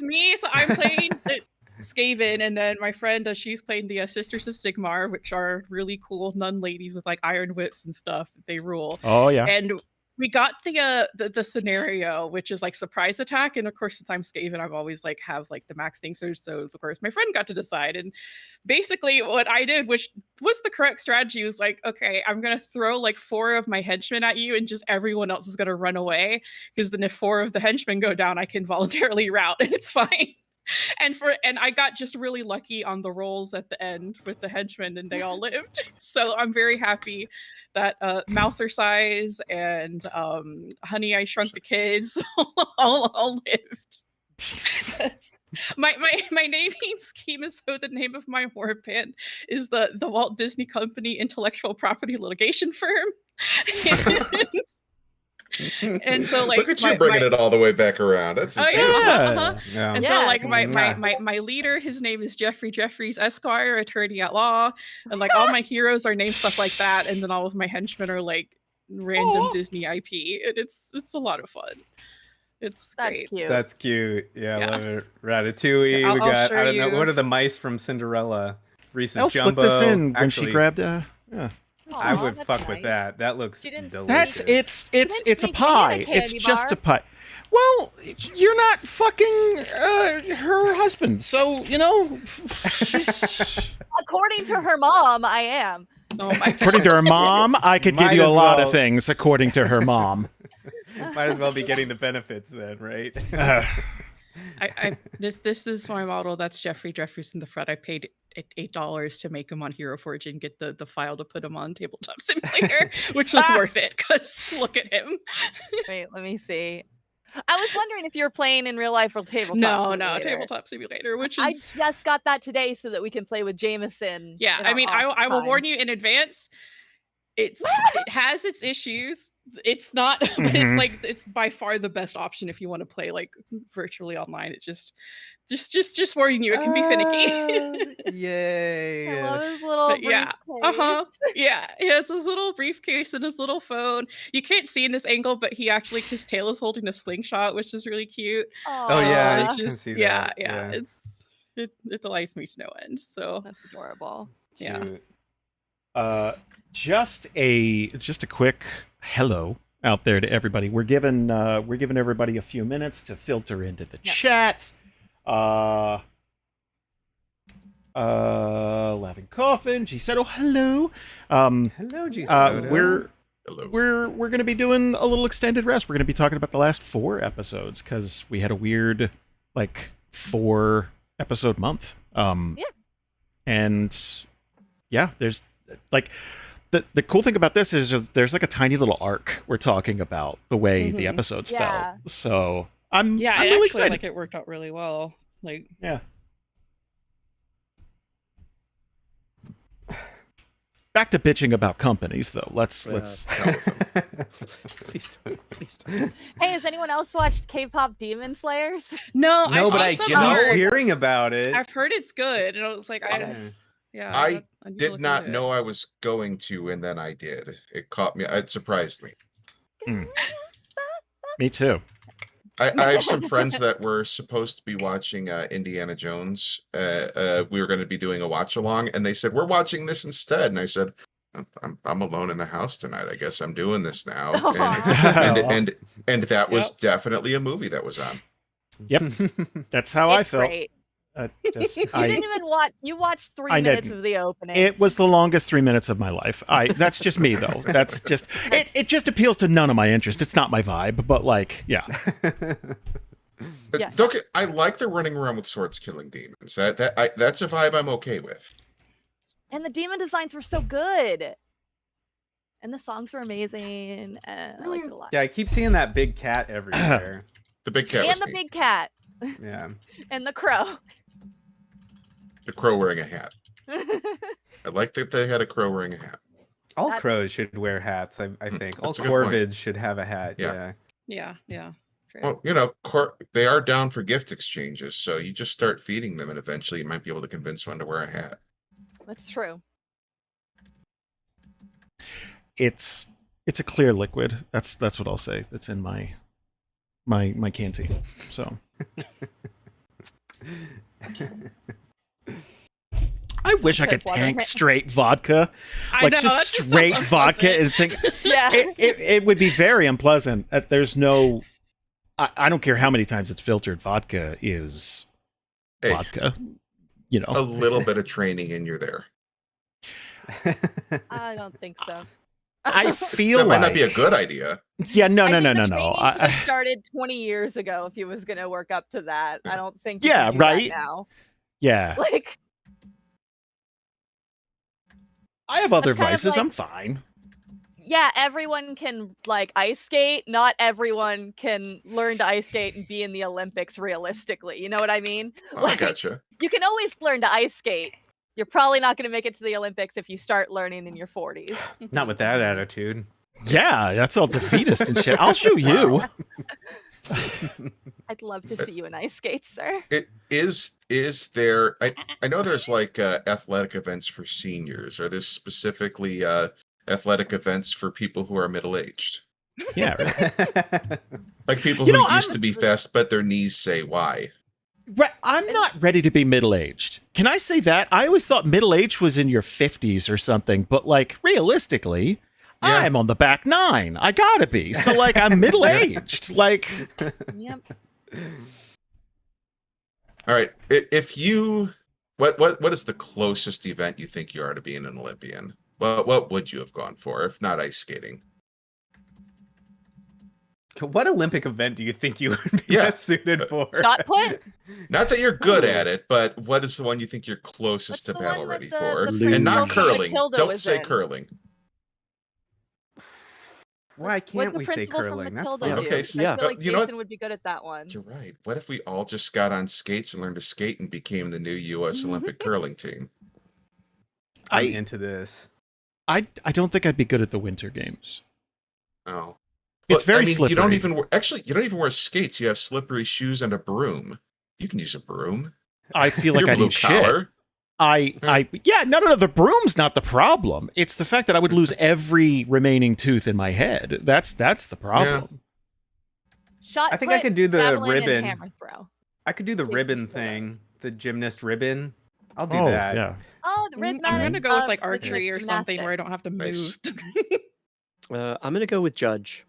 me. So I'm playing Skaven, and then my friend, she's playing the Sisters of Sigmar, which are really cool nun ladies with like iron whips and stuff. They rule. Oh yeah. And we got the scenario, which is like surprise attack, and of course, since I'm Skaven, I've always like have like the max thingsters. So of course, my friend got to decide, and basically what I did, which was the correct strategy, was like, okay, I'm gonna throw like 4 of my henchmen at you, and just everyone else is gonna run away, because then if 4 of the henchmen go down, I can voluntarily rout, and it's fine. And I got just really lucky on the rolls at the end with the henchmen, and they all lived. So I'm very happy that Mouser Size and Honey, I Shrunk the Kids all lived. my naming scheme is, so the name of my warband is the Walt Disney Company Intellectual Property Litigation Firm. And so like, look at you bringing it all the way back around. That's just yeah. And so like my leader, his name is Jeffries Esquire, attorney at law, and like all my heroes are named stuff like that, and then all of my henchmen are like random Disney IP, and it's a lot of fun. It's great. Cute. That's cute. Yeah, I love it. Ratatouille. We got, I don't know, what are the mice from Cinderella? Reese's I'll Jumbo. slip this in when Actually, she grabbed. Yeah. I would fuck with that. That looks That's delicious. it's a pie. It's just a pie. Well, you're not fucking her husband, so you know. According to her mom, I am. According to her mom, I could give you a lot of things. According to her mom, might as well be getting the benefits then, right? This is my model. That's Jeffries in the front. I paid $8 to make him on Hero Forge and get the file to put him on Tabletop Simulator, which was worth it, because look at him. Wait, let me see. I was wondering if you were playing in real life or Tabletop Simulator. No, Tabletop Simulator, which is... I just got that today so that we can play with Jameson. Yeah, I mean, I will warn you in advance. It has its issues. It's not, but it's like, it's by far the best option if you want to play like virtually online. It just warning you, it can be finicky. Yay! I love his little briefcase. Yeah, he has his little briefcase and his little phone. You can't see in this angle, but his tail is holding a slingshot, which is really cute. Oh yeah, it's just yeah. It delights me to no end. So that's adorable. Yeah. Just a quick hello out there to everybody. We're giving everybody a few minutes to filter into the chat. Laughing Coffin, G Soto, hello. Hello, G Soto. We're going to be doing a little extended rest. We're going to be talking about the last 4 episodes because we had a weird 4 episode month. And yeah, there's the cool thing about this is just, there's like a tiny little arc we're talking about the way the episodes felt. So I'm really excited. Like it worked out really well. Like back to bitching about companies though. Let's please don't. Hey, has anyone else watched K-pop Demon Slayers? No, but I keep hearing about it. I've heard it's good, and I was like, I did not know I was going to, and then I did. It caught me. It surprised me. Me too. I have some friends that were supposed to be watching Indiana Jones. We were going to be doing a watch along, and they said, "We're watching this instead." And I said, "I'm alone in the house tonight. I guess I'm doing this now." And that was definitely a movie that was on. Yep, that's how I felt. Great. You didn't even watch. You watched 3 minutes of the opening. It was the longest 3 minutes of my life. That's just me though. That's just it. Just appeals to none of my interest. It's not my vibe. But I like the running around with swords killing demons. That's a vibe I'm okay with. And the demon designs were so good. And the songs were amazing. I liked it a lot. Yeah, I keep seeing that big cat everywhere. The big cat. And the big cat. Yeah. And the crow. The crow wearing a hat. I like that they had a crow wearing a hat. All crows should wear hats, I think. All corvids should have a hat. Yeah. True. Well, they are down for gift exchanges, so you just start feeding them, and eventually you might be able to convince one to wear a hat. That's true. it's a clear liquid. That's what I'll say. That's in my canteen. So I wish I could tank straight vodka. I Like know, just that just straight sounds vodka unpleasant. and think Yeah. it would be very unpleasant. There's no I don't care how many times it's filtered. Vodka is Hey, vodka. You know. a little bit of training and you're there. I don't think so. I feel That might like not be a good idea. Yeah, no. I think the I training could've started 20 years ago if he was going to work up to that. I don't think. You Yeah, can do that right? now, yeah. like I have other That's kind of vices. like- I'm fine. yeah, everyone can like ice skate. Not everyone can learn to ice skate and be in the Olympics realistically. You know what I mean? Oh, I gotcha. You can always learn to ice skate. You're probably not going to make it to the Olympics if you start learning in your 40s. Not with that attitude. Yeah, that's all defeatist and shit. I'll show you. I'd love to see you in ice skates, sir. It is there. I know there's like athletic events for seniors. Are there specifically athletic events for people who are middle aged? Yeah, right. Like people You who know, used to be fast, but their knees say why. I'm not ready to be middle-aged. Can I say that? I always thought middle-aged was in your 50s or something, but like realistically, Yeah. I'm on the back nine. I gotta be. So like I'm middle-aged. Like Yep. All right. If you what is the closest event you think you are to being an Olympian? What would you have gone for if not ice skating? What Olympic event do you think you would be Yeah. best suited for? Shot put. Not that you're good at it, but what is the one you think you're closest What's to the battle one ready that for? the And not principal from curling. Matilda Don't was say in? curling. Why What'd can't the we say principal from curling? That's Matilda fine. do? Okay, I yeah. feel like You know what? Jason would be good at that one. You're right. What if we all just got on skates and learned to skate and became the new U.S. Olympic curling team? I'm I into this. I don't think I'd be good at the winter games. Oh. It's very You don't slippery. even you don't even wear skates. You have slippery shoes and a broom. You can use a broom. I feel like You're I blue need shit. collar. No, the broom's not the problem. It's the fact that I would lose every remaining tooth in my head. That's the problem. Shot I think I put, could do the javelin, and ribbon. hammer throw. I could do the Please ribbon use those. thing, the gymnast ribbon. I'll do Oh, that. yeah. Oh, the I'm rhythmatic. gonna go with like rhythmic archery or something where I gymnastics. don't have to Nice. move. I'm gonna go with Judge.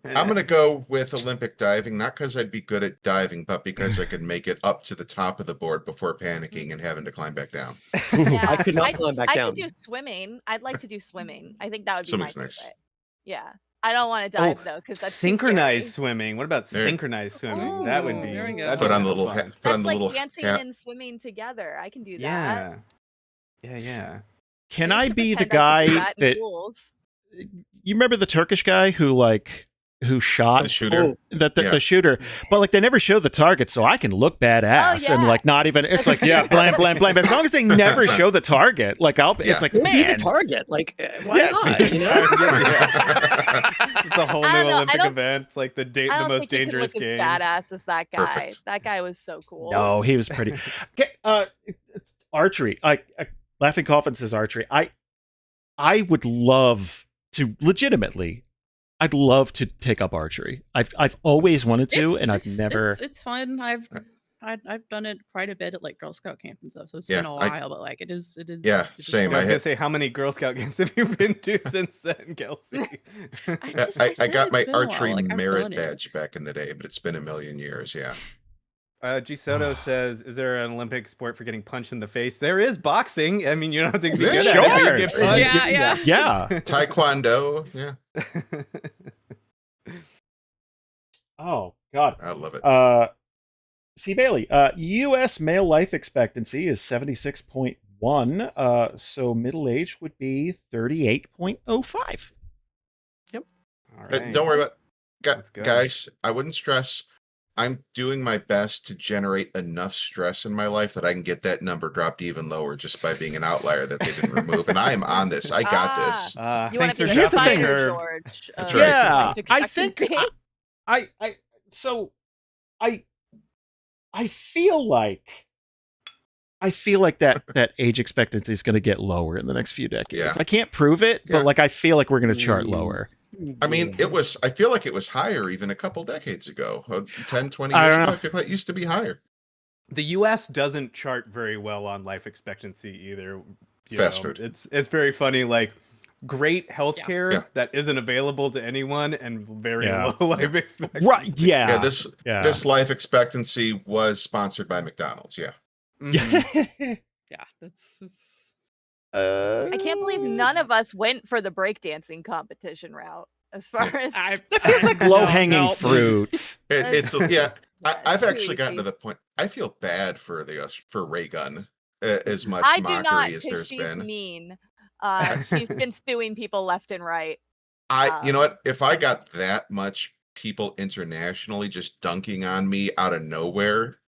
I'm gonna go with Olympic diving, not because I'd be good at diving, but because I could make it up to the top of the board before panicking and having to climb back down. Yeah. I could not climb back I down. could do swimming. I'd like to do swimming. I think that would be Swimming's my nice. favorite. Yeah. I don't want to dive though because that's too synchronized scary. swimming. What about There- synchronized swimming? That would Ooh, be. there we go. that'd Put be on the kinda little fun. hat. Put That's on the like little dancing hat. and swimming together. I can do that. Yeah. Yeah. Can I I used to be the pretend I could do guy in that pools. you remember the Turkish guy who shot The shooter. the Yeah. shooter, but like they never show the target, so I can look badass and yeah. like not even. It's like That's- blam blam blam. As long as they never show the target, like it's like Be the man. target. Like, why Yeah, not? be the You know? It's a whole new I don't know, I Olympic don't- event. It's like the I don't most think you could dangerous look game. as badass as that guy. Perfect. That guy was so cool. No, he was pretty. It's archery. Laughing Coffin says archery. I would love to legitimately. I'd love to take up archery. I've always wanted to, and I've never. It's fun. I've done it quite a bit at like Girl Scout camp and stuff, so it's Yeah, been a while. But like it is. Yeah, it is same. I was fun. gonna say, how many Girl Scout games have you been to since then, Kelsey? Yeah, I I got said my it's been a while, archery like, I've merit done it. badge back in the day, but it's been a million years. Yeah. G Soto says, "Is there an Olympic sport for getting punched in the face?" There is boxing. I mean, you don't have to be Yeah, good sure. at it. But you get punched. Yeah. Yeah. Taekwondo. Yeah. Oh God. I love it. C. Bailey, U.S. male life expectancy is 76.1. So middle age would be 38.05. All But right. don't worry about Let's go. guys. I wouldn't stress. I'm doing my best to generate enough stress in my life that I can get that number dropped even lower just by being an outlier that they didn't remove. And I am on this. I got this. You want Thanks to for be Here's the the dropping thing. the Tiger curve. George? That's of right. Yeah, life I think expectancy. I feel like that age expectancy is going to get lower in the next few decades. Yeah. I can't prove it, Yeah. but like I feel like we're going to chart lower. I mean, I feel like it was higher even a couple decades ago. 10, 20 I years don't ago, know. I feel like it used to be higher. The U.S. doesn't chart very well on life expectancy either. Fast food. It's very funny. Like great healthcare Yeah. that isn't available to anyone, and very Yeah. low life expectancy. Right? Yeah. Yeah, this life expectancy was sponsored by McDonald's. Yeah. Mhm. Yeah, that's I can't believe none of us went for the breakdancing competition route. As far as That feels like low hanging fruit. It's yeah. I've too actually gotten to easy. the point. I feel bad for Ray Gun as much I do not, mockery as because there's she's been. mean. She's been suing people left and right. You know what? If I got that much people internationally just dunking on me out of nowhere,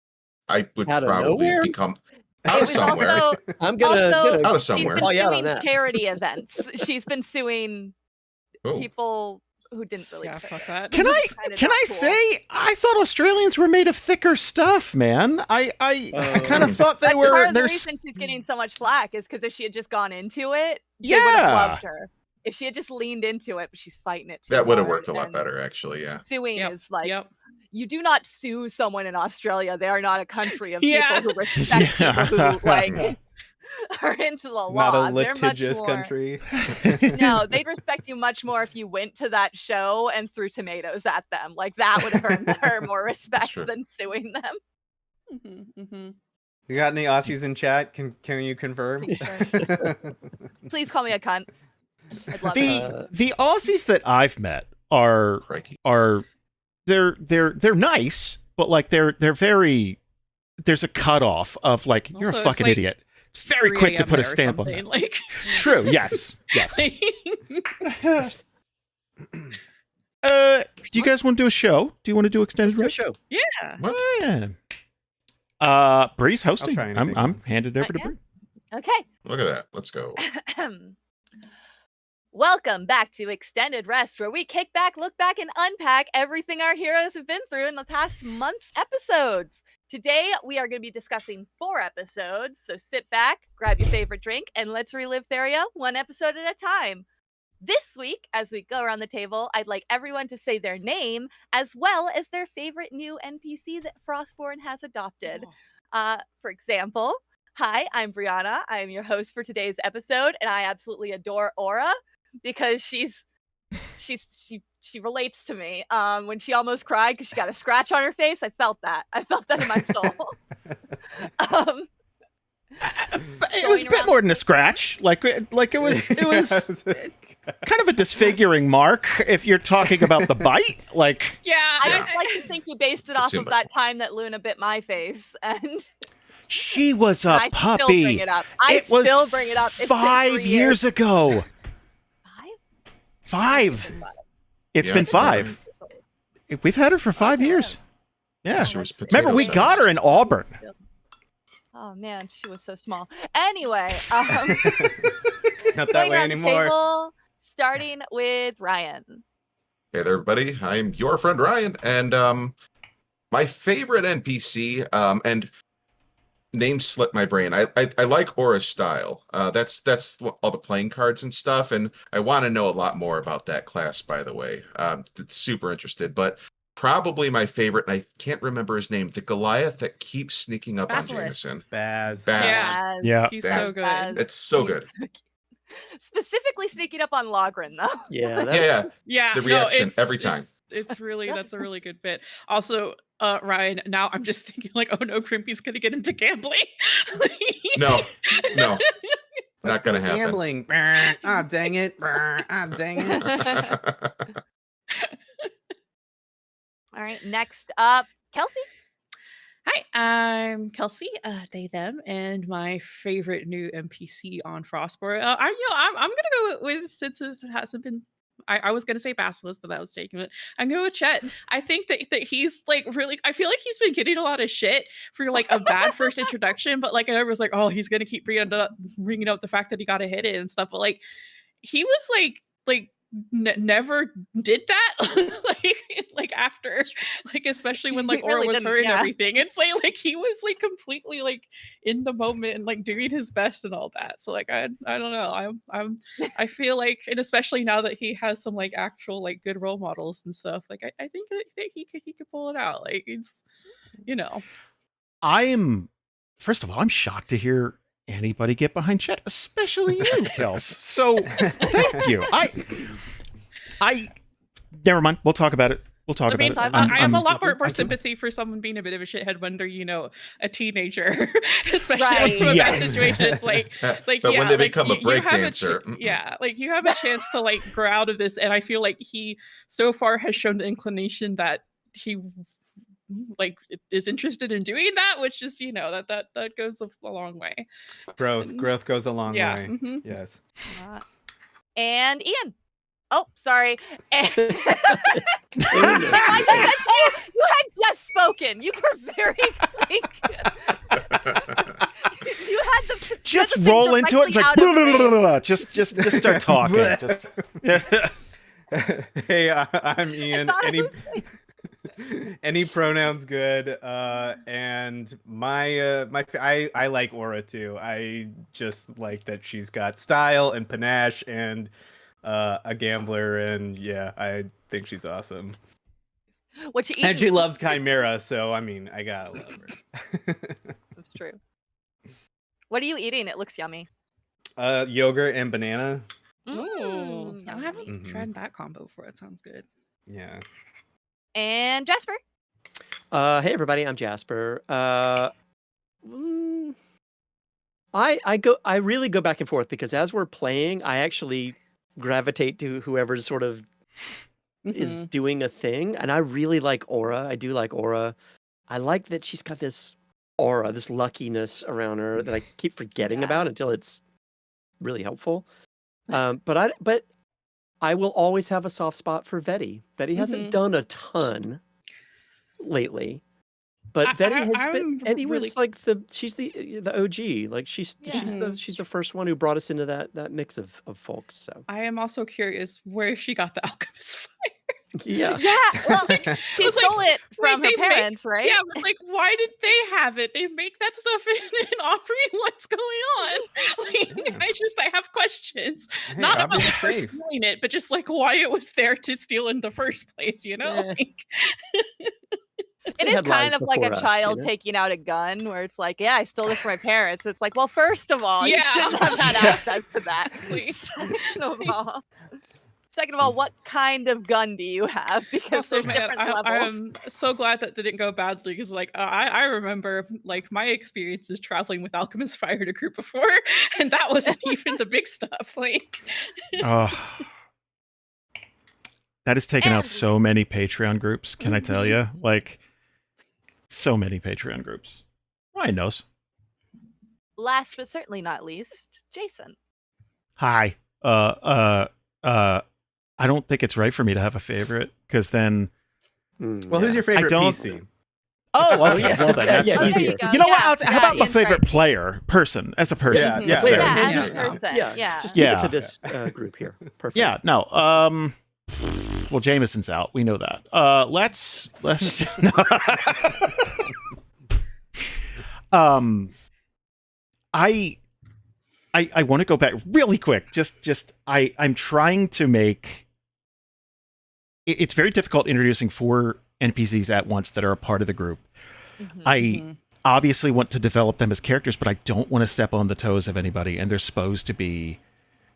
I would Out of probably nowhere? become It out of was somewhere. also, I'm gonna Out of she's somewhere. been call you out on suing that. charity events. She's been suing Oh. people who didn't really yeah, deserve fuck it. that. Can I It's kinda can not I cool. say I thought Australians were made of thicker stuff, man. I kind of thought they That's were. part of the There's reason she's getting so much flack is because if she had just gone into it, they would have yeah. loved her. If she had just leaned into it, but she's fighting it too That would have hard, worked a lot and better, actually. Yeah. Suing Yep, is like, yep. you do not sue someone in Australia. They are not a country of Yeah. people who respect people who like are into the law. Not a They're much litigious more. country. No, they'd respect you much more if you went to that show and threw tomatoes at them. Like that would have earned her more respect true. than suing them. You got any Aussies in chat? Can you confirm? Please call me a cunt. I'd love it. The Aussies that I've met are Crikey. they're nice, but like they're very there's a cutoff of like you're Also, a it's fucking like idiot. It's very 3 quick to a.m. put a there or stamp on something, that. Like, True. Yes. Yes. Do you guys want to do a show? Do you want to do extended Let's do a rest? show. yeah. What? Yeah. Bree's hosting. try anything. I'm handed over to Yeah. Bree. Okay. Look at that. Let's go. Welcome back to Extended Rest, where we kick back, look back, and unpack everything our heroes have been through in the past month's episodes. Today, we are going to be discussing 4 episodes, so sit back, grab your favorite drink, and let's relive Theria one episode at a time. This week, as we go around the table, I'd like everyone to say their name, as well as their favorite new NPC that Frostborn has adopted. For example, hi, I'm Brianna. I am your host for today's episode, and I absolutely adore Aura because she relates to me. When she almost cried because she got a scratch on her face, I felt that. I felt that in my soul. It was a bit more than a scratch. Like it was kind of a disfiguring mark if you're talking about the bite. Like Yeah. I Yeah. just like to think you based it off seemed of like that time that Luna bit my face, and she was a I still bring puppy. it up. I It was still bring it up. It's been 5 3 years ago. 5? 5. It's Yeah, been it's been 5. We've had her for 5 Okay. years. Yeah. She was Remember, we potato got her in Auburn. Oh man, she was so small. Anyway, Not that going way around the anymore. table, starting with Ryan. Hey there, everybody. I'm your friend Ryan, and my favorite NPC, and name slipped my brain. I like Aura's style. That's all the playing cards and stuff, and I want to know a lot more about that class. By the way, super interested. But probably my favorite, and I can't remember his name, the Goliath that keeps sneaking up Basilisk. on Jameson. Baz. Baz. Baz. Yeah. He's Baz. so good. Baz. It's so good. Specifically sneaking up on Logrin, though. Yeah, Yeah, that's, yeah. Yeah, The no, reaction it's- every time. It's really that's a really good bit. Also, Ryan, now I'm just thinking like, oh no, Crimpy's gonna get into gambling. No, not gonna happen. Gambling. Brr. Ah, dang it. Brr. Ah, dang it. All right, next up, Kelsey. Hi, I'm Kelsey, they them, and my favorite new NPC on Frostborn. I'm gonna go with since it hasn't been. I was gonna say Basilisk, but that was taking it. I'm going with Chet. I think that he's like really. I feel like he's been getting a lot of shit for like a bad first introduction, but like I was like, oh, he's gonna keep bringing up the fact that he got to hit it and stuff. But like, he was like never did that. like after, like especially when like He Aura really was didn't, hurt and yeah. everything. It's like he was like completely like in the moment and like doing his best and all that. So like I don't know. I feel like, and especially now that he has some like actual like good role models and stuff, like I think that he could pull it out. Like it's, you know. First of all, I'm shocked to hear anybody get behind Chet, especially you, Kels. So thank you. I never mind. We'll talk about it. We'll talk I mean, about it. I have a lot more sympathy for someone being a bit of a shithead when they're, you know, a teenager, especially Right. like, from a bad Yes. situation. It's like, But yeah, when they like, become a you have breakdancer, yeah, like you have a chance to like grow out of this, and I feel like he so far has shown the inclination that he like is interested in doing that, which is, you know, that goes a long way. Growth goes a long Yeah. way. Mhm. Yes. And Ian. Oh, sorry. And- There you go. you had just spoken. You were very like you had the Just the thing roll into it. It's like directly out of just start talking. Just Hey, I'm Ian. thought it Any pronouns good. And I like Aura too. I just like that she's got style and panache and a gambler, and yeah, I think she's awesome. what you eat. And she loves Chimera, so I mean, I gotta love her. That's true. What are you eating? It looks yummy. Yogurt and banana. Oh, I haven't Mhm. tried that combo before. It sounds good. Yeah. And Jasper. Hey everybody, I'm Jasper. I really go back and forth because as we're playing, I actually gravitate to whoever's sort of is doing a thing, and I really like Aura. I do like Aura. I like that she's got this aura, this luckiness around her that I keep forgetting about until it's really helpful. But I will always have a soft spot for Vetty. Vetty hasn't done a ton lately, but Vetty was like she's the OG. Like she's the first one who brought us into that mix of folks. So I am also curious where she got the alchemist fire. yeah. Well, she stole it from her parents, right? Yeah, but like, why did they have it? They make that stuff in Aubrey. What's going on? Like, I have questions. Hey, Not about Aubrey's like her safe. stealing it, but just like why it was there to steal in the first place. You know? Like, It is kind of like a child taking out a gun where it's like, yeah, I stole this from my parents. It's like, well, first of all, you shouldn't have had access to that. Second of all, what kind of gun do you have? Because also, there's man, different levels. I'm so glad that didn't go badly because, like, I remember like my experiences traveling with Alchemist Fire to group before, and that wasn't even the big stuff. Like, that has taken out so many Patreon groups. Can I tell you? Like, so many Patreon groups. Ryan knows. Last but certainly not least, Jason. Hi. I don't think it's right for me to have a favorite because then. Well, who's your favorite PC? Oh, okay. Well, then that's easier. You know what? How about my favorite person as a person? Yeah, just give it to this group here. Perfect. Yeah, no. Well, Jameson's out. We know that. Let's. I want to go back really quick. I'm trying to make. It's very difficult introducing 4 NPCs at once that are a part of the group. I obviously want to develop them as characters, but I don't want to step on the toes of anybody, and they're supposed to be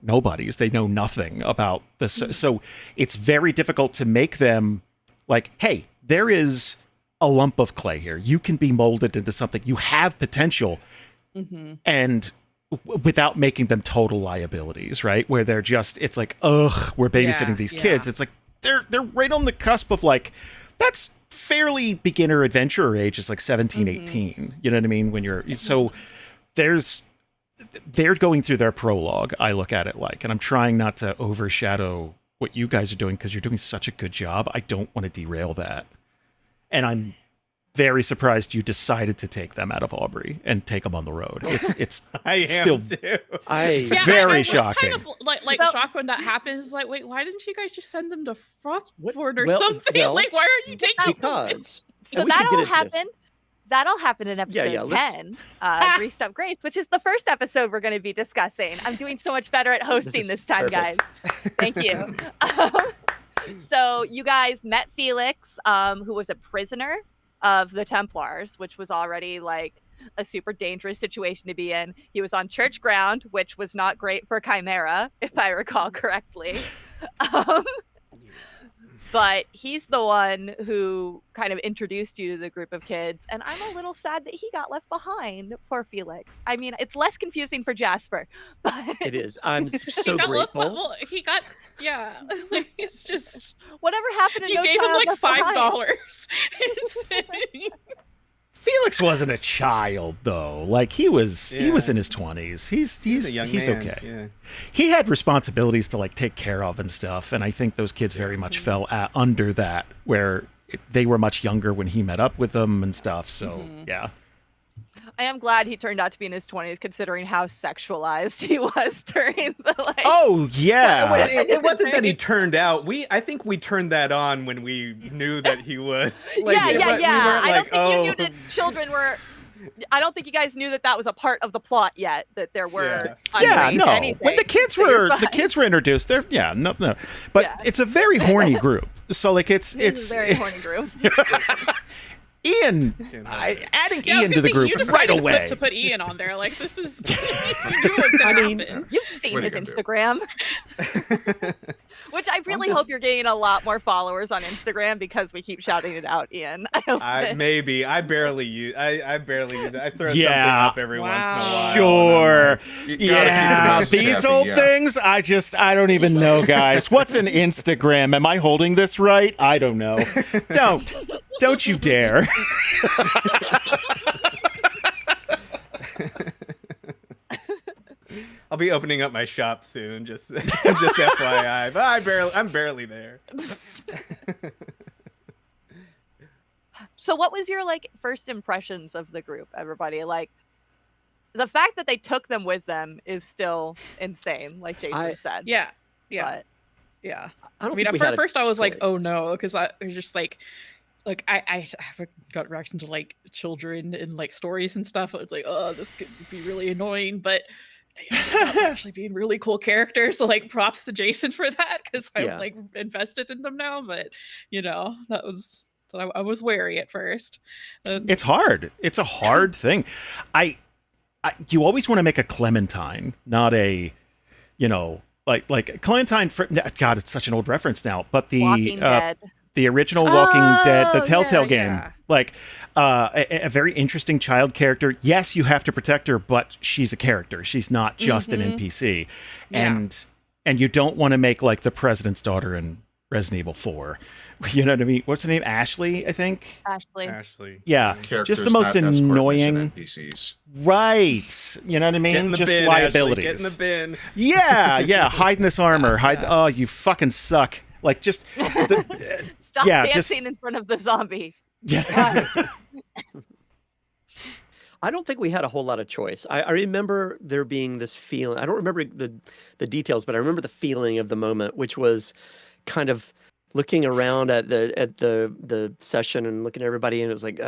nobodies. They know nothing about this. So it's very difficult to make them like, hey, there is a lump of clay here. You can be molded into something. You have potential. And without making them total liabilities, right? Where they're just, it's like, ugh, we're babysitting these kids. It's like, they're right on the cusp of like, that's fairly beginner adventurer age. It's like 17, 18. You know what I mean? When you're, so they're going through their prologue, I look at it like, and I'm trying not to overshadow what you guys are doing because you're doing such a good job. I don't want to derail that. And I'm very surprised you decided to take them out of Aubrey and take them on the road. It's I am still too. Yeah, very I was shocking. kind of like So- shocked when that happens. Like, wait, why didn't you guys just send them to Frostport or Well, something? well, like, why are you taking them? Because So and we can that get all into this. happened. That'll happen in episode let's- 10, Greased Up Grace, which is the first episode we're going to be discussing. I'm doing so much better at hosting is this time, perfect. guys. Thank you. So you guys met Felix, who was a prisoner of the Templars, which was already like a super dangerous situation to be in. He was on church ground, which was not great for Chimera, if I recall correctly. But he's the one who kind of introduced you to the group of kids, and I'm a little sad that he got left behind. Poor Felix. I mean, it's less confusing for Jasper, but It is. I'm so he got left, grateful. well, he got like, it's just whatever happened to you No gave him Child like Left Behind? $5. Felix wasn't a child though. Like he was Yeah. in his 20s. He's a young he's man, okay. Yeah. He had responsibilities to like take care of and stuff, and I think those kids very much fell under that, where they were much younger when he met up with them and stuff. So yeah. I am glad he turned out to be in his 20s, considering how sexualized he was during the like. Oh yeah. Well, it wasn't that he turned out. I think we turned that on when we knew that he was. Like, yeah. we weren't I like, don't think you knew that children were. I don't think you guys knew that that was a part of the plot yet. That there were. Yeah, underage no. anything. When the kids So you're were fine. introduced, they're no. But Yeah. it's a very horny group. So like This is a very horny group. Ian, adding Ian to the group you right decided away. to put Ian on there. Like this is. You knew it was gonna happen. You've seen What are his you gonna do? Instagram. Which I really hope you're getting a lot more followers on Instagram because we keep shouting it out, Ian. I hope that- Maybe I barely use. I barely use it. I throw something Yeah. up every once in a Wow. while. Sure. You gotta keep your Yeah, mouth these sappy, old yeah. things, I don't even know, guys. What's an Instagram? Am I holding this right? I don't know. Don't you dare. I'll be opening up my shop soon. Just FYI. But I'm barely there. So what was your like first impressions of the group, everybody? Like the fact that they took them with them is still insane, like Jason said. Yeah. But Yeah. I don't I mean, think at we had a first I was like, choice. oh no, because I was just like I have a gut reaction to like children and like stories and stuff. It's like, oh, this could be really annoying, but they ended up actually being really cool characters. So like, props to Jason for that because I'm Yeah. like invested in them now. But you know, I was wary at first. It's hard. It's a hard thing. You always want to make a Clementine, not a, like Clementine. God, it's such an old reference now. But Walking Dead. the original Walking Dead, the Oh, Telltale yeah, game, yeah. like a very interesting child character. Yes, you have to protect her, but she's a character. She's not just an NPC. Yeah. And you don't want to make like the president's daughter in Resident Evil 4. You know what I mean? What's her name? Ashley, I think. Ashley. Yeah, Characters just the most not escort mission annoying. NPCs. Right. You know what I mean? Get in the Just bin, liabilities. Ashley, get in the bin. Yeah. Hide in this armor. Hide. Yeah. Oh, you fucking suck. Like just. Stop yeah, just- dancing in front of the zombie. Yeah. I don't think we had a whole lot of choice. I remember there being this feeling. I don't remember the details, but I remember the feeling of the moment, which was kind of looking around at the session and looking at everybody, and it was like,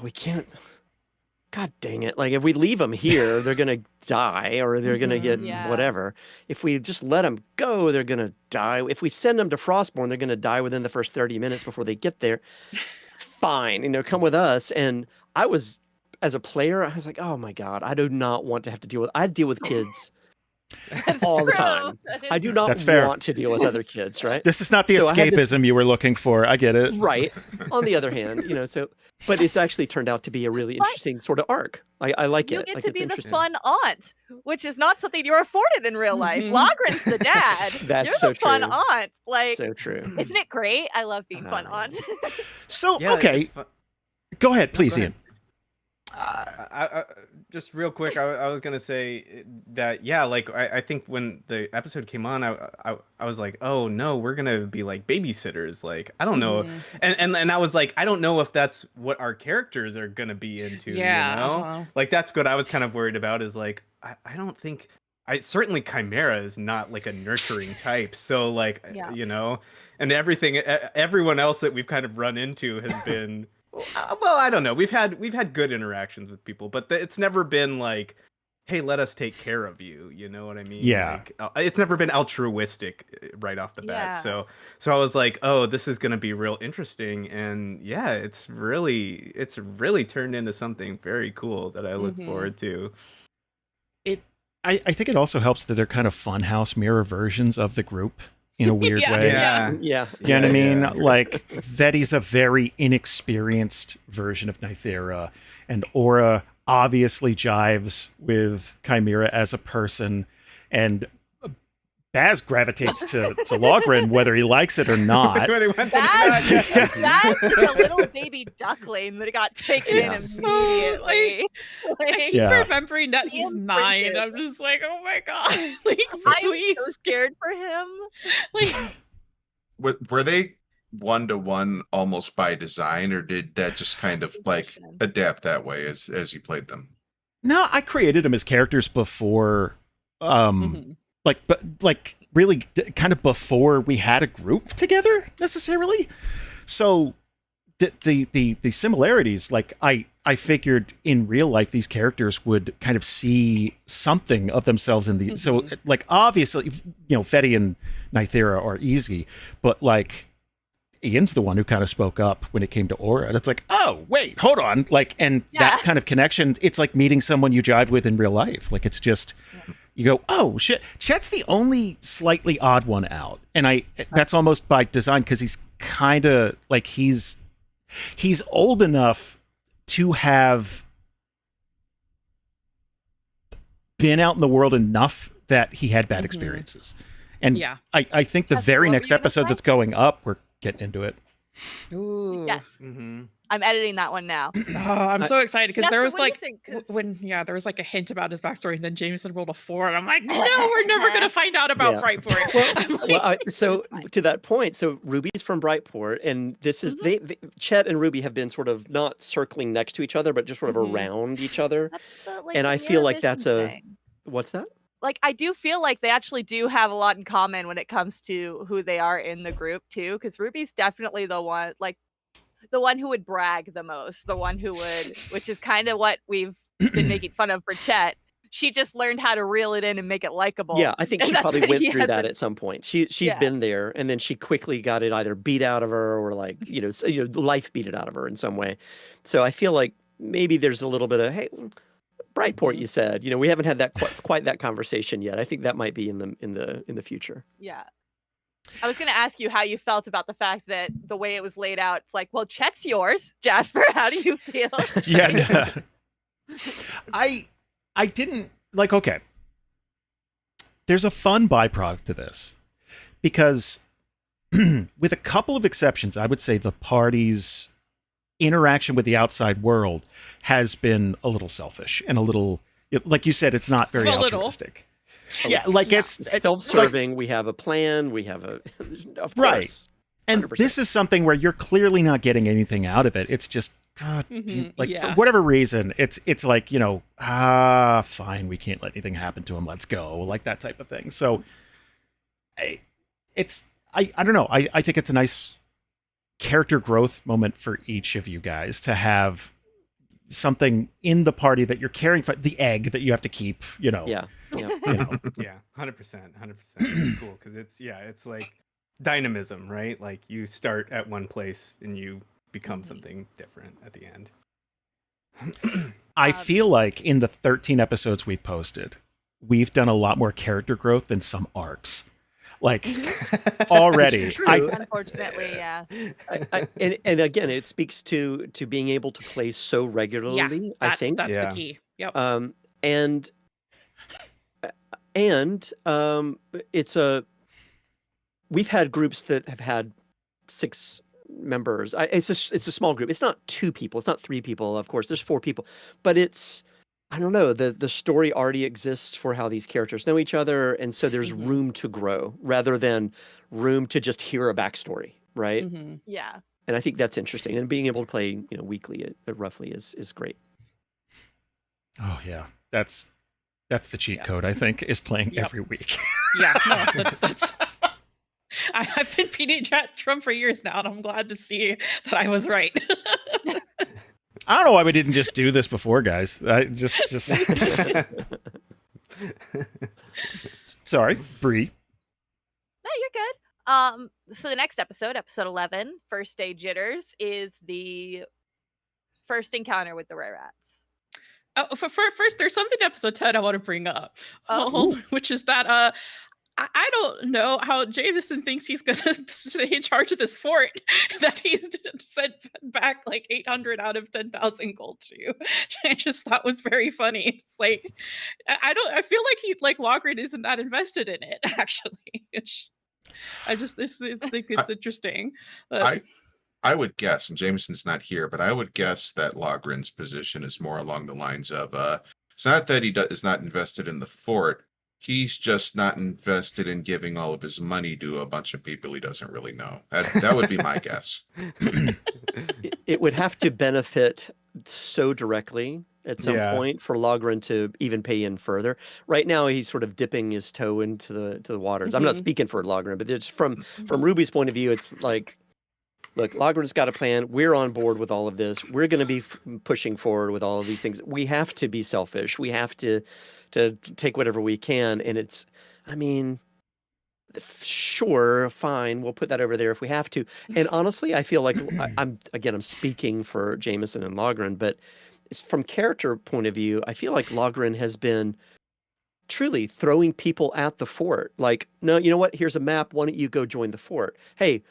we can't. God dang it! Like if we leave them here, they're gonna die, or they're gonna get Yeah. whatever. If we just let them go, they're gonna die. If we send them to Frostborn, they're gonna die within the first 30 minutes before they get there. Fine, come with us. And I was, as a player, I was like, oh my God, I do not want to have to deal with. I deal with kids all the time. I do not That's fair. want to deal with other kids, right? This is not the So I had this- escapism you were looking for. I get it. Right. On the other hand, but it's actually turned out to be a really interesting sort of arc. I like You it. get Like to it's be the interesting. fun aunt, which is not something you're afforded in real life. Mhm. Logren's the dad. That's you're so the fun true. aunt. Like, So true. isn't it great? I love being fun aunt. So Yeah, okay, it's fu- go ahead, please, go Ian. I just real quick, I was gonna say that like I think when the episode came on, I was like, oh no, we're gonna be like babysitters. Like I don't know, Mhm. and I was like, I don't know if that's what our characters are gonna be into. Yeah, You know, uh-huh. like that's what I was kind of worried about. Is like I don't think. Certainly Chimera is not like a nurturing type. So like Yeah. you know, and everyone else that we've kind of run into has been. Well, I don't know. We've had good interactions with people, but it's never been like, "Hey, let us take care of you." You know what I mean? Yeah. Like, it's never been altruistic right off the bat. Yeah. So I was like, "Oh, this is going to be real interesting." And yeah, it's really turned into something very cool that I look Mhm. forward to. I think it also helps that they're kind of funhouse mirror versions of the group in a weird Yeah, way. yeah. Yeah. You know what I mean? Yeah. Like, Vetti's a very inexperienced version of Nythera, and Aura obviously jives with Chimera as a person, and Baz gravitates to Logren whether he likes it or not. Where they went to That's that, that's like a little baby duckling that got taken in It's so, immediately. I Like, keep Yeah. remembering that he's 9. imprinted. I'm just like, oh my god, like I'm please, so scared for him. like Were they 1-to-1 almost by design, or did that just kind of like Intention. adapt that way as you played them? No, I created them as characters before, mhm. like really kind of before we had a group together necessarily. So the similarities, like I figured in real life these characters would kind of see something of themselves in the so like obviously Fetty and Nythera are easy, but like Ian's the one who kind of spoke up when it came to Aura. And it's like, oh wait, hold on, like, and that kind of connection, it's like meeting someone you jive with in real life. Like it's just you go, oh shit, Chet's the only slightly odd one out, and that's almost by design because he's kind of like he's old enough to have been out in the world enough that he had bad experiences. And Yeah. I think the That's very what next we're gonna episode say. that's going up, we're getting into it. Ooh. Yes, Mm-hmm. I'm editing that one now. Oh, I'm so excited because Jasper, there was what do you like think? 'Cause- when there was like a hint about his backstory, and then Jameson rolled a 4, and I'm like, no, we're never gonna find out about Yeah. Brightport. I'm like, Well, so to that point, so Ruby's from Brightport, and this is they Chet and Ruby have been sort of not circling next to each other, but just sort of Mhm. around each other. That's the, like, And the I feel like Eurovision that's thing. what's that? Like, I do feel like they actually do have a lot in common when it comes to who they are in the group too, because Ruby's definitely the one, like, the one who would brag the most, the one who would, which is kind of what we've been making fun of for Chet. She just learned how to reel it in and make it likable. Yeah, I think and she that's probably what went he through that hasn't- at some point. She's Yeah. been there, and then she quickly got it either beat out of her or like life beat it out of her in some way. So I feel like maybe there's a little bit of Brightport. You said we haven't had that quite that conversation yet. I think that might be in the future. Yeah. I was going to ask you how you felt about the fact that the way it was laid out, it's like, well, Chet's yours. Jasper, how do you feel? Yeah, no. I didn't like. Okay, there's a fun byproduct to this because, with a couple of exceptions, I would say the party's interaction with the outside world has been a little selfish and a little, like you said, it's not very A little. altruistic. Yeah, like it's self-serving. We have a plan. We have a of course. Right. And 100%. this is something where you're clearly not getting anything out of it. It's just God, like for Yeah. whatever reason, it's like fine, we can't let anything happen to him. Let's go, like that type of thing. So, I don't know. I think it's a nice character growth moment for each of you guys to have something in the party that you're caring for, the egg that you have to keep. Yeah. You know. Yeah, 100%. It's cool because it's like dynamism, right? Like you start at one place and you become something different at the end. I feel like in the 13 episodes we've posted, we've done a lot more character growth than some arcs. Like already, True. Unfortunately, yeah. And again, it speaks to being able to play so regularly. I think that's Yeah. the key. Yep. and it's we've had groups that have had 6 members. It's a small group. It's not 2 people. It's not 3 people. Of course, there's 4 people, but it's, I don't know. The story already exists for how these characters know each other, and so there's room to grow rather than room to just hear a backstory, right? Yeah. And I think that's interesting. And being able to play, weekly roughly is great. Oh yeah, that's the cheat code. I think is playing every week. Yeah, no, that's. I've been PD chat Trump for years now, and I'm glad to see that I was right. I don't know why we didn't just do this before, guys. I just. Sorry, Bree. No, you're good. So the next episode 11, First Day Jitters, is the first encounter with the Rare Rats. Oh, for first, there's something in episode 10 I want to bring up, which is that I don't know how Jameson thinks he's going to stay in charge of this fort that he's sent back like 800 out of 10,000 gold to. I just thought was very funny. It's like, I feel like Logren isn't that invested in it, actually. I just think it's interesting. I would guess, and Jameson's not here, but I would guess that Logren's position is more along the lines of, it's not that he is not invested in the fort. He's just not invested in giving all of his money to a bunch of people he doesn't really know. That would be my guess. It would have to benefit so directly at some point for Logren to even pay in further. Right now, he's sort of dipping his toe into the waters. I'm not speaking for Logren, but it's from Ruby's point of view, it's like, look, Logren's got a plan. We're on board with all of this. We're going to be pushing forward with all of these things. We have to be selfish. We have to take whatever we can. And it's, I mean, sure, fine. We'll put that over there if we have to. And honestly, I feel like I'm speaking for Jameson and Logren, but from character point of view, I feel like Logren has been truly throwing people at the fort. Like, no, you know what? Here's a map. Why don't you go join the fort? Hey,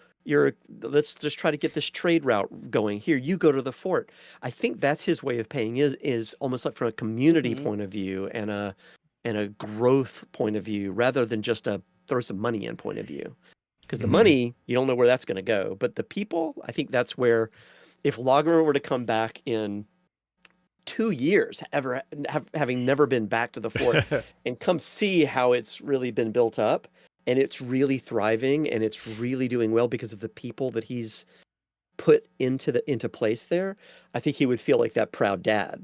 let's just try to get this trade route going. Here, you go to the fort. I think that's his way of paying is almost like from a community point of view and a growth point of view rather than just a throw some money in point of view. Because the money, you don't know where that's going to go. But the people, I think that's where, if Logren were to come back in 2 years, having never been back to the fort, and come see how it's really been built up, and it's really thriving, and it's really doing well because of the people that he's put into place there, I think he would feel like that proud dad,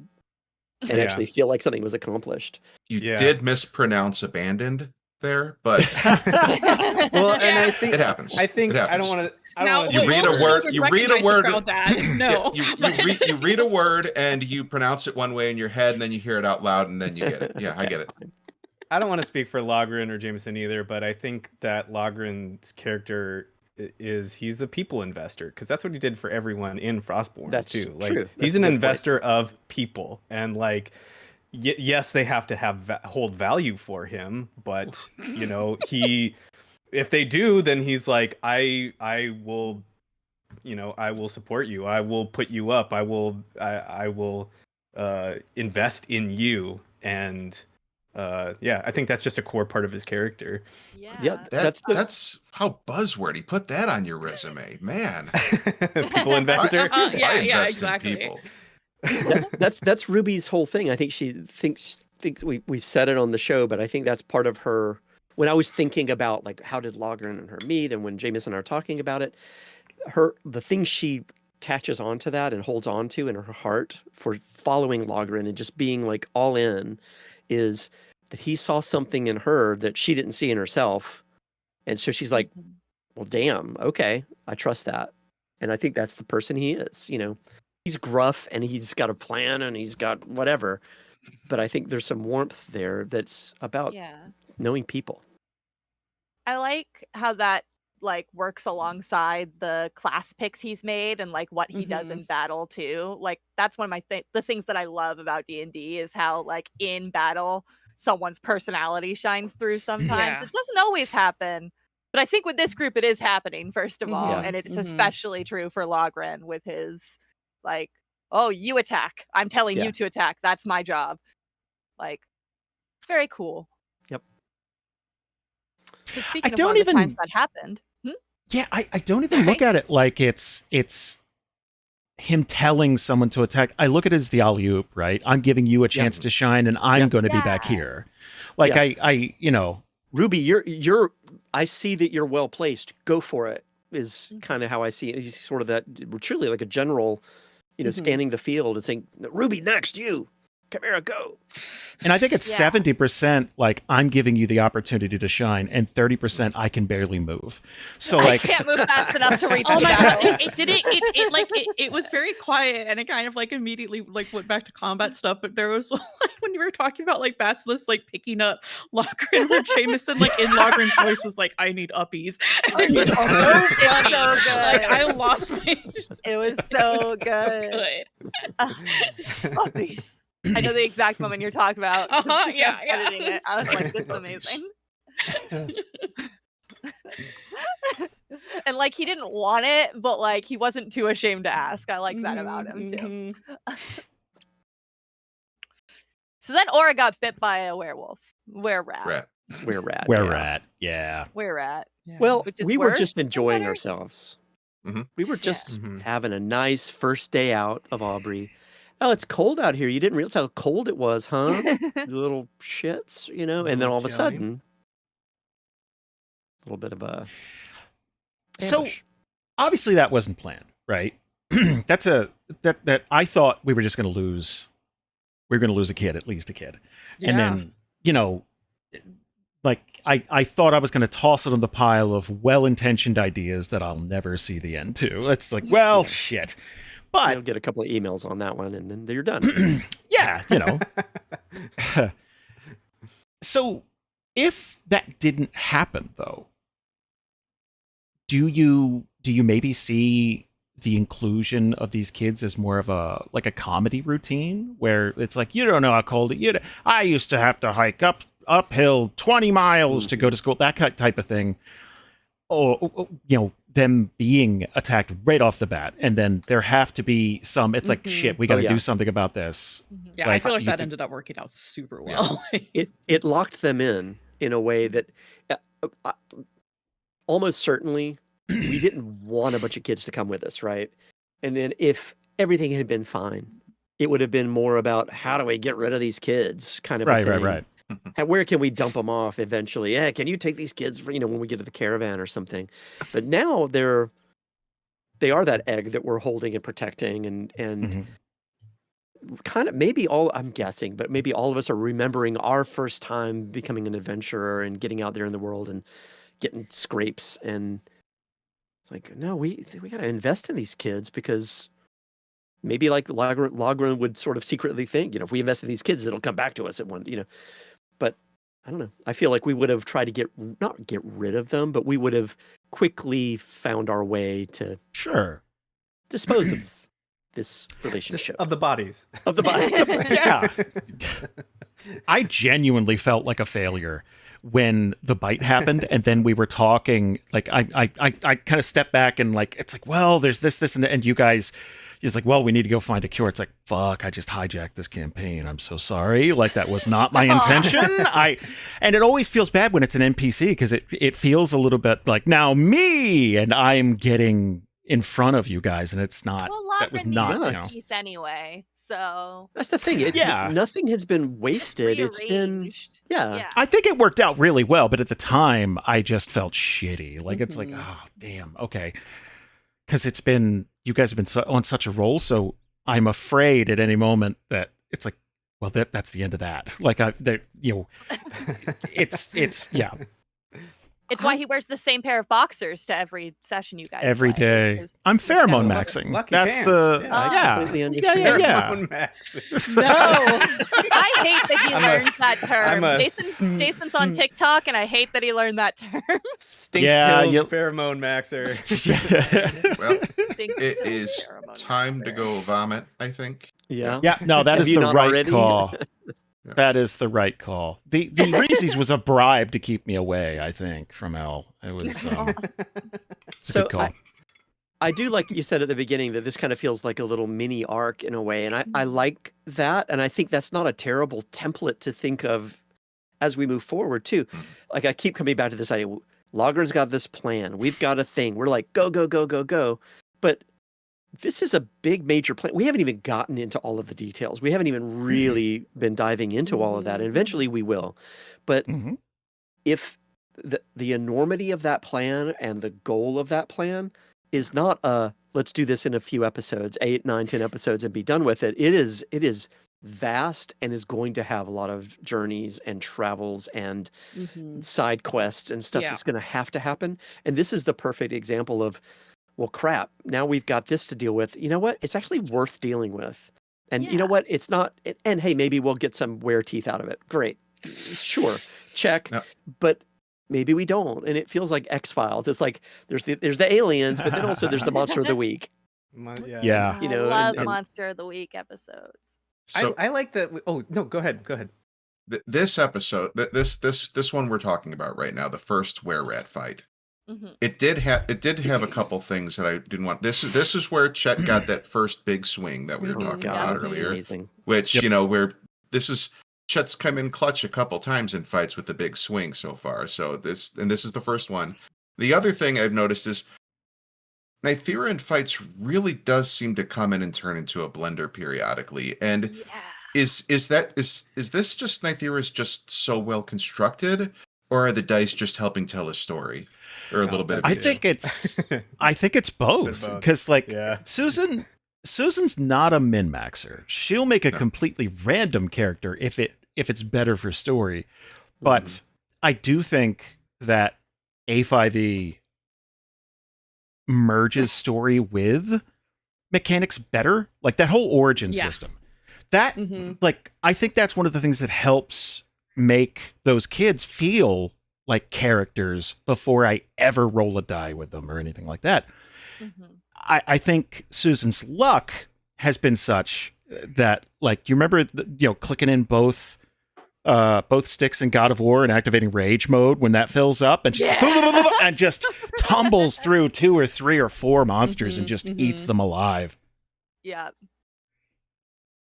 and actually feel like something was accomplished. You did mispronounce abandoned there, but well, and I think it happens. I think it happens. I don't want to. You read a word. You read a word. No. You read a word and you pronounce it one way in your head, and then you hear it out loud, and then you get it. Yeah, I get it. I don't want to speak for Logren or Jameson either, but I think that Logren's character he's a people investor, because that's what he did for everyone in Frostborn. That's too. Like, true. He's an investor of people, and like, yes, they have to hold value for him, but if they do, then he's like, I will support you. I will put you up. I will invest in you. And I think that's just a core part of his character. Yeah. That's how buzzword. He put that on your resume, man. People investor. I invest exactly. in people. That's Ruby's whole thing. I think she thinks we've said it on the show, but I think that's part of her. When I was thinking about like how did Logren and her meet, and when Jameson and I are talking about it, the thing she catches onto that and holds on to in her heart for following Logren and just being like all in is that he saw something in her that she didn't see in herself. And so she's like, well, damn, okay, I trust that. And I think that's the person he is. He's gruff and he's got a plan and he's got whatever. But I think there's some warmth there that's about knowing people. I like how that like works alongside the class picks he's made and like what he does in battle too. Like that's one of my the things that I love about D&D is how like in battle someone's personality shines through sometimes. It doesn't always happen, but I think with this group it is happening first of all, and it's especially true for Logren with his like, oh, you attack. I'm telling you to attack. That's my job. Like, very cool. Yep. So speaking of one of the times that happened. Yeah, I don't even look at it like it's him telling someone to attack. I look at it as the alley-oop, right? I'm giving you a chance to shine, and I'm going to be back here. Like I Ruby, you're. I see that you're well placed. Go for it. Is kind of how I see it. He's sort of that, truly like a general, scanning the field and saying, "Ruby, next, you. Come here, go." And I think it's 70% like I'm giving you the opportunity to shine, and 30% I can barely move. So I like can't move fast enough to reach Oh the my battle. god! It was very quiet, and it kind of like immediately like went back to combat stuff. But there was like when you were talking about like Basilisk like picking up Logren, where Jameson like in Logren's voice was like, "I need uppies." And it was so funny. So good. Like I lost my. It was It so was good. good. Puppies. I know the exact moment you're talking about. Yeah, Just yeah. editing it. I was like, this is amazing. And like he didn't want it, but like he wasn't too ashamed to ask. I like that about him too. So then Aura got bit by a werewolf. Rat. Where-rat. Yeah. Were-rat. Well, Which is we were worse just or enjoying better? ourselves. Mhm. We were just having a nice first day out of Aubrey. Oh, it's cold out here. You didn't realize how cold it was, huh? The little shits, and then Little all of a chilly. sudden, a little bit of a So ambush. obviously that wasn't planned, right? that I thought we were just going to lose. We were going to lose a kid, at least a kid, and then like I thought I was going to toss it on the pile of well-intentioned ideas that I'll never see the end to. It's like, well, shit. But You'll get a couple of emails on that one, and then you're done. yeah, So if that didn't happen, though, do you maybe see the inclusion of these kids as more of a comedy routine where it's like, you don't know how cold I used to have to hike uphill 20 miles to go to school, that type of thing, or them being attacked right off the bat, and then there have to be some. It's like shit. We got to do something about this. Yeah, I feel like that ended up working out super well. It locked them in a way that almost certainly we didn't want a bunch of kids to come with us, right? And then if everything had been fine, it would have been more about how do we get rid of these kids, kind of a thing. Right. And where can we dump them off eventually? Yeah, can you take these kids for, when we get to the caravan or something? But now they are that egg that we're holding and protecting, and kind of I'm guessing, but maybe all of us are remembering our first time becoming an adventurer and getting out there in the world and getting scrapes, and like, no, we got to invest in these kids, because maybe like Logren would sort of secretly think, if we invest in these kids, it'll come back to us at one, But I don't know. I feel like we would have tried to not get rid of them, but we would have quickly found our way to dispose of this relationship. Of the bodies. Of the body. Yeah. I genuinely felt like a failure when the bite happened, and then we were talking, like I kind of stepped back and like, it's like, well, there's this and you guys, he's like, well, we need to go find a cure. It's like, fuck, I just hijacked this campaign. I'm so sorry. Like, that was not my intention. And it always feels bad when it's an NPC, because it feels a little bit like, now me, and I'm getting in front of you guys, and it's not. Well, that was Logren not. needs peace anyway. So that's the thing. Nothing has been wasted. It's been yeah. I think it worked out really well, but at the time, I just felt shitty. Like, it's like, oh damn, okay, because you guys have been on such a roll, so I'm afraid at any moment that it's like, well, that's the end of that. Like, it's yeah. It's why he wears the same pair of boxers to every session you guys every play, day. I'm pheromone maxing. Lucky That's pants. the I completely understand. yeah. Pheromone maxing. No, I hate that he learned that term. Jason's on sm- TikTok, and I hate that he learned that term. Stink pill pheromone maxer. Well, Stink it pill is pheromone time to maxer. go vomit, I think. Yeah. Yeah, no, that Have is you the not right already? call. Yeah. That is the right call. The Reese's was a bribe to keep me away, I think, from Elle. It was it's a So good call. I do like you said at the beginning that this kind of feels like a little mini arc in a way, and I like that, and I think that's not a terrible template to think of as we move forward too. Like, I keep coming back to this idea: Logger's got this plan. We've got a thing. We're like, go, go, go, go, go. But this is a big major plan. We haven't even gotten into all of the details. We haven't even really been diving into all of that. And eventually we will. But if the enormity of that plan and the goal of that plan is not let's do this in a few episodes, 8, 9, 10 episodes and be done with it. It is vast and is going to have a lot of journeys and travels and side quests and stuff that's going to happen. And this is the perfect example of, well, crap, now we've got this to deal with. You know what? It's actually worth dealing with. And you know what? It's not, and hey, maybe we'll get some wear teeth out of it. Great. Sure. Check. No. But maybe we don't. And it feels like X-Files. It's like there's the aliens, but then also there's the monster of the week. Yeah. You know, I love monster of the week episodes. So I like that. Oh no, go ahead. This episode, this one we're talking about right now, the first were-rat fight. It did have a couple things that I didn't want. This is where Chet got that first big swing that we were talking about earlier. Amazing. Which Chet's come in clutch a couple times in fights with the big swing so far. So this is the first one. The other thing I've noticed is Nythera in fights really does seem to come in and turn into a blender periodically. And is this just Nythera's just so well constructed, or are the dice just helping tell a story? Or a little bit of I think it's both. Because Susan's not a min-maxer. She'll make a completely random character if it's better for story. But I do think that A5E merges story with mechanics better. Like that whole origin system. That I think that's one of the things that helps make those kids feel like characters before I ever roll a die with them or anything like that. I think Susan's luck has been such that, like, you remember, clicking in both sticks in God of War and activating rage mode when that fills up and and just tumbles through 2 or 3 or 4 monsters and just eats them alive. Yeah.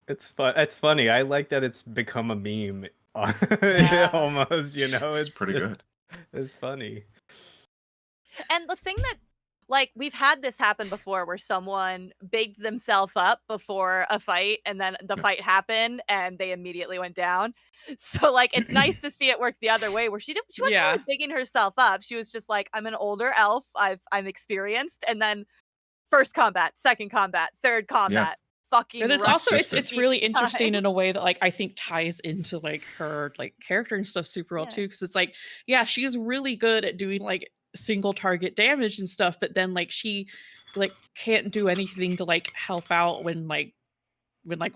It's funny. I like that it's become a meme. Almost, it's pretty good. It's funny. And the thing that, like, we've had this happen before where someone baked themselves up before a fight and then the fight happened and they immediately went down. So, like, it's nice to see it work the other way where she wasn't really bigging herself up. She was just like, I'm an older elf. I'm experienced. And then first combat, second combat, third combat. And it's also it's really interesting in a way that, like, I think ties into like her like character and stuff super well too, because it's like, she's really good at doing like single target damage and stuff, but then like she like can't do anything to like help out when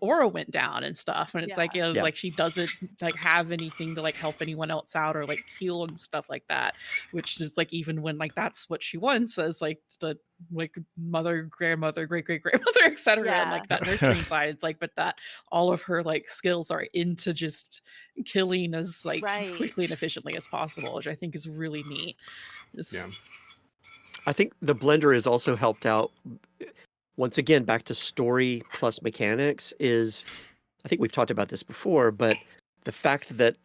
Aura went down and stuff, and it's like like she doesn't like have anything to like help anyone else out or like heal and stuff like that, which is like, even when like that's what she wants as like the like mother, grandmother, great great grandmother, etc. And like that nurturing side, it's like, but that all of her like skills are into just killing as like quickly and efficiently as possible, which I think is really neat. I think the blender has also helped out. Once again, back to story plus mechanics is, I think we've talked about this before, but the fact that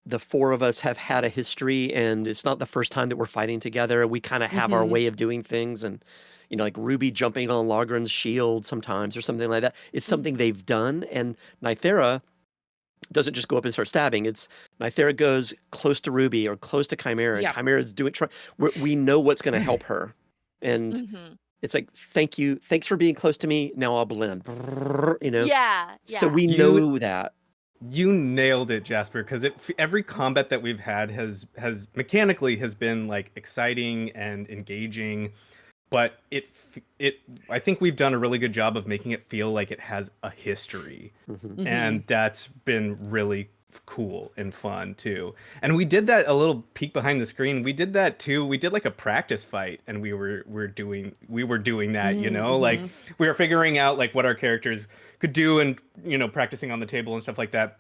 the 4 of us have had a history and it's not the first time that we're fighting together. We kind of have our way of doing things, and, like Ruby jumping on Logren's shield sometimes or something like that. It's something they've done, and Nythera doesn't just go up and start stabbing. It's Nythera goes close to Ruby or close to Chimera, and Chimera's doing, we know what's going to help her. And it's like, thanks for being close to me. Now I'll blend. So we know that. You nailed it, Jasper, because every combat that we've had has mechanically has been like exciting and engaging, but I think we've done a really good job of making it feel like it has a history, and that's been really cool and fun too. And we did that, a little peek behind the screen. We did that too. We did like a practice fight, and we were doing that, like we were figuring out like what our characters could do, and practicing on the table and stuff like that.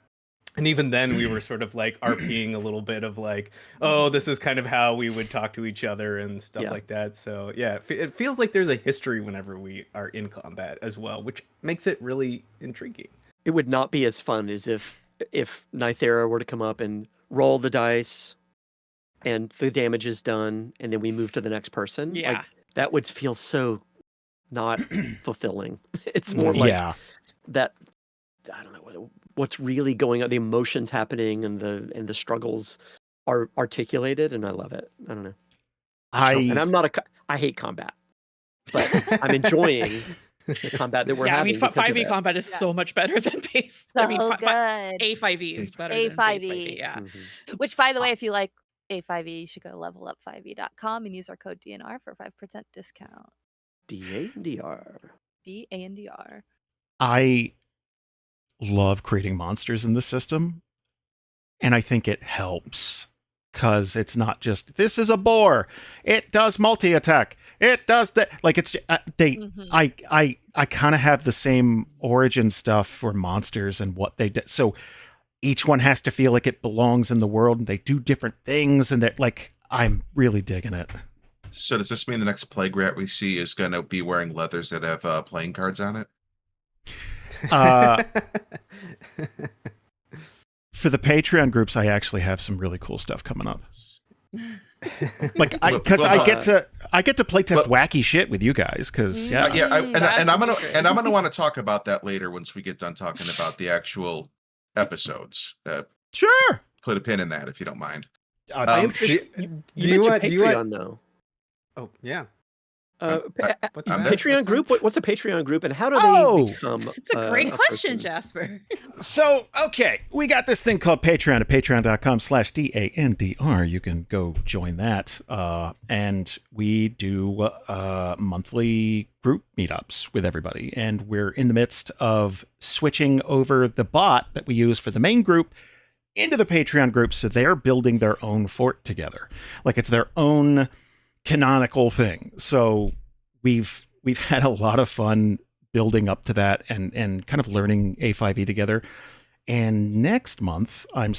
And even then we were sort of like RPing a little bit of like, oh, this is kind of how we would talk to each other and stuff like that. So it feels like there's a history whenever we are in combat as well, which makes it really intriguing. It would not be as fun as if Nythera were to come up and roll the dice, and the damage is done, and then we move to the next person. Yeah. Like that would feel so not fulfilling. It's more like that. I don't know what's really going on. The emotions happening and the struggles are articulated, and I love it. I don't know. And I'm not I hate combat, but I'm enjoying the combat that we're having. I mean, 5e combat is so much better than base. So I mean, good. A5e is better than base 5e. Yeah. Mm-hmm. Which, by the way, if you like A5e, you should go to levelup5e.com and use our code DNR for a 5% discount. DANDR. DANDR. I love creating monsters in the system, and I think it helps because it's not just this is a boar, it does multi-attack, it does that. Like it's I kind of have the same origin stuff for monsters and what they do, so each one has to feel like it belongs in the world, and they do different things, and that like I'm really digging it. So does this mean the next plague rat we see is going to be wearing leathers that have playing cards on it? For the Patreon groups, I actually have some really cool stuff coming up. Like, because I get to play test wacky shit with you guys. Because I'm gonna want to talk about that later once we get done talking about the actual episodes. Sure, put a pin in that if you don't mind. Do you want though? Oh yeah. Patreon group? What's a Patreon group, and how do they become? It's a great question, Jasper. So, okay, we got this thing called Patreon at patreon.com/DANDR. You can go join that. And we do monthly group meetups with everybody. And we're in the midst of switching over the bot that we use for the main group into the Patreon group. So they're building their own fort together. Like it's their own canonical thing. So we've had a lot of fun building up to that and kind of learning A5e together. And next month I'm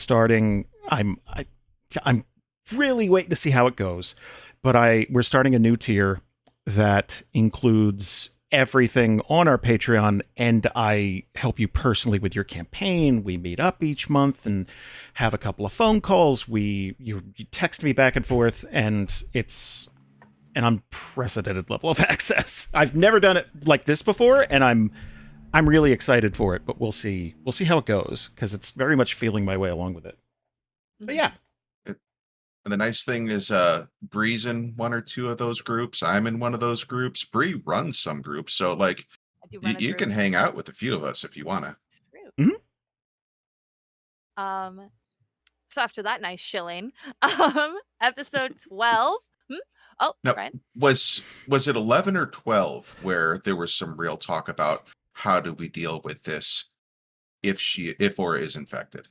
really waiting to see how it goes, but we're starting a new tier that includes everything on our Patreon, and I help you personally with your campaign. We meet up each month and have a couple of phone calls. You text me back and forth, and it's an unprecedented level of access. I've never done it like this before, and I'm really excited for it, but we'll see how it goes, because it's very much feeling my way along with it. But yeah. And the nice thing is Bree's in one or two of those groups. I'm in one of those groups. Bree runs some groups, so like you can hang out with a few of us if you want to. Mm-hmm. So after that nice shilling, episode 12. Oh, now, Brian. Was it 11 or 12 where there was some real talk about how do we deal with this if Aura is infected?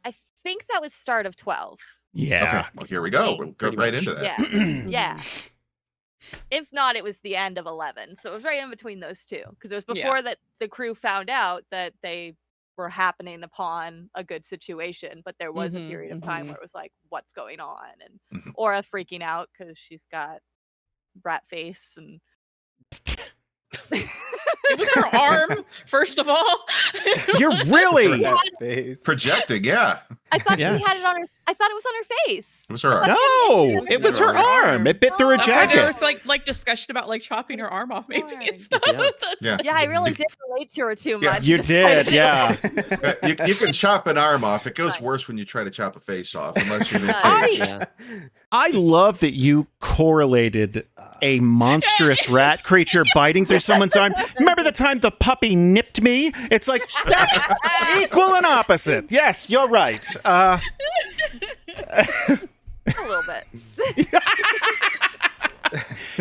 I think that was start of 12. Yeah. Okay. Well, here we go. We'll go right into that. Yeah. If not, it was the end of 11. So it was right in between those two, because it was before that the crew found out that they were happening upon a good situation, but there was a period of time where it was like, what's going on? And Aura freaking out because she's got rat face and it was her arm, first of all. You're really projecting, yeah. I thought she had it on her. I thought it was on her face. It was her arm. No, it was her arm. It bit through her jacket. There was like discussion about like chopping her arm off, maybe and stuff. Yeah, I really did relate to her too much. You did, yeah. You can chop an arm off. It goes worse when you try to chop a face off, unless you're I love that you correlated a monstrous rat creature biting through someone's arm. Remember the time the puppy nipped me? It's like, that's equal and opposite. Yes, you're right. A little bit.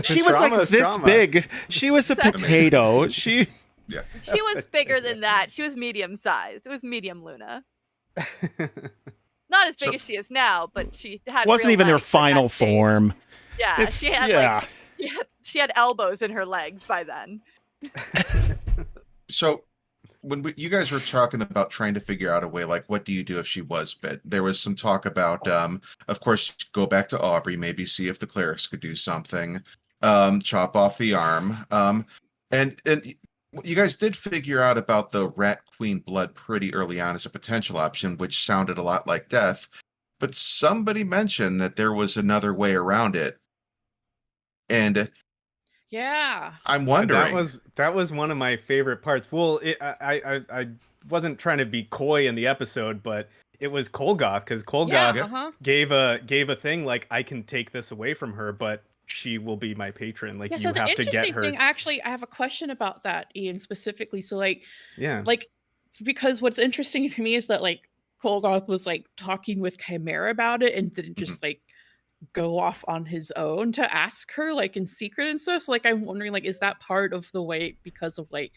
She was like this big. She was a potato. She was bigger than that. She was medium sized. It was medium Luna. Not as big as she is now, but she had wasn't even her final form. Yeah, she had she had elbows in her legs by then. So when you guys were talking about trying to figure out a way, like, what do you do if she was bit? There was some talk about, of course, go back to Aubrey, maybe see if the clerics could do something, chop off the arm. And you guys did figure out about the Rat Queen blood pretty early on as a potential option, which sounded a lot like death. but somebody mentioned that there was another way around it. And Yeah. I'm wondering. That was one of my favorite parts. Well, I wasn't trying to be coy in the episode, but it was Kolgoth, because Kolgoth Yeah. gave a thing like, I can take this away from her, but she will be my patron. Like, Yeah, you so the have to get interesting her. thing, actually, I have a question about that, Ian, specifically. So, like, Yeah. because what's interesting to me is that, like, Kolgoth was, like, talking with Chimera about it and didn't just, like, go off on his own to ask her, like, in secret and stuff. So, like, I'm wondering, like, is that part of the way, because of, like,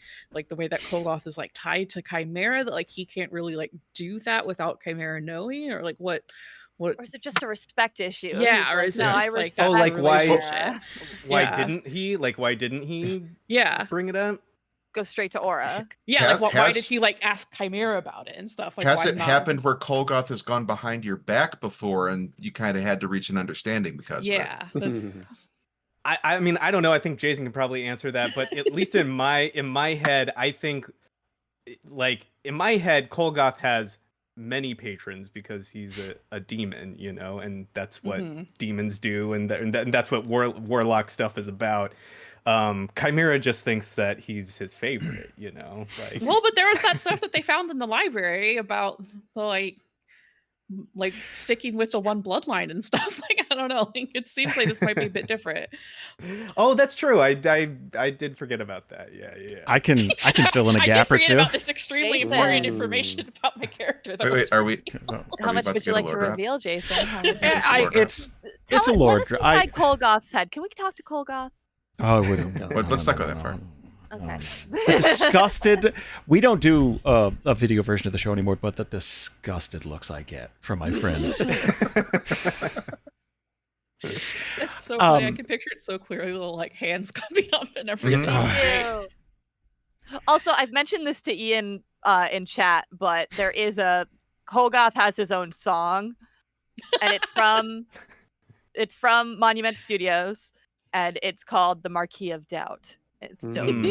the way that Kolgoth is, like, tied to Chimera, that, like, he can't really, like, do that without Chimera knowing? Or, like, what... Or is it just a respect issue? Yeah, He's or like, is it no, I just, like, respect that's Oh, like, the why- relationship? Why Yeah. didn't he? Like, why didn't he Yeah. bring it up? Go straight to Aura. Yeah, Has- like, why did has- he, like, ask Chimera about it and stuff? Like, Has why it not? happened where Kolgoth has gone behind your back before and you kind of had to reach an understanding because of it? Yeah, that's... I mean, I don't know. I think Jason can probably answer that, but at least in my head, I think, like, in my head, Kolgoth has many patrons because he's a demon, you know, and that's what demons do, and that's what warlock stuff is about. Chimera just thinks that he's his favorite, you know. Like, Well, but there was that stuff that they found in the library about the, like sticking with the one bloodline and stuff. Like, I don't know. Like, it seems like this might be a bit different. oh, that's true. I did forget about that. Yeah. I can fill in a I did gap or forget two. about this extremely Jason. important information about my character. That Wait, was are we? How much about would to you get a like to lore drop? reveal, Jason? How much Yeah, It's a Let lore us drop. inside Kolgoth's head. Can we talk to Kolgoth? Oh, we don't. But let's not go that far. Okay. The disgusted. We don't do a video version of the show anymore, but the disgusted looks I get from my friends. It's so funny. I can picture it so clearly. Little, like, hands coming up and everything. Mhm. Me too. Also, I've mentioned this to Ian in chat, but there is Kolgoth has his own song, and it's from Monument Studios, and it's called "The Marquis of Doubt." It's dope.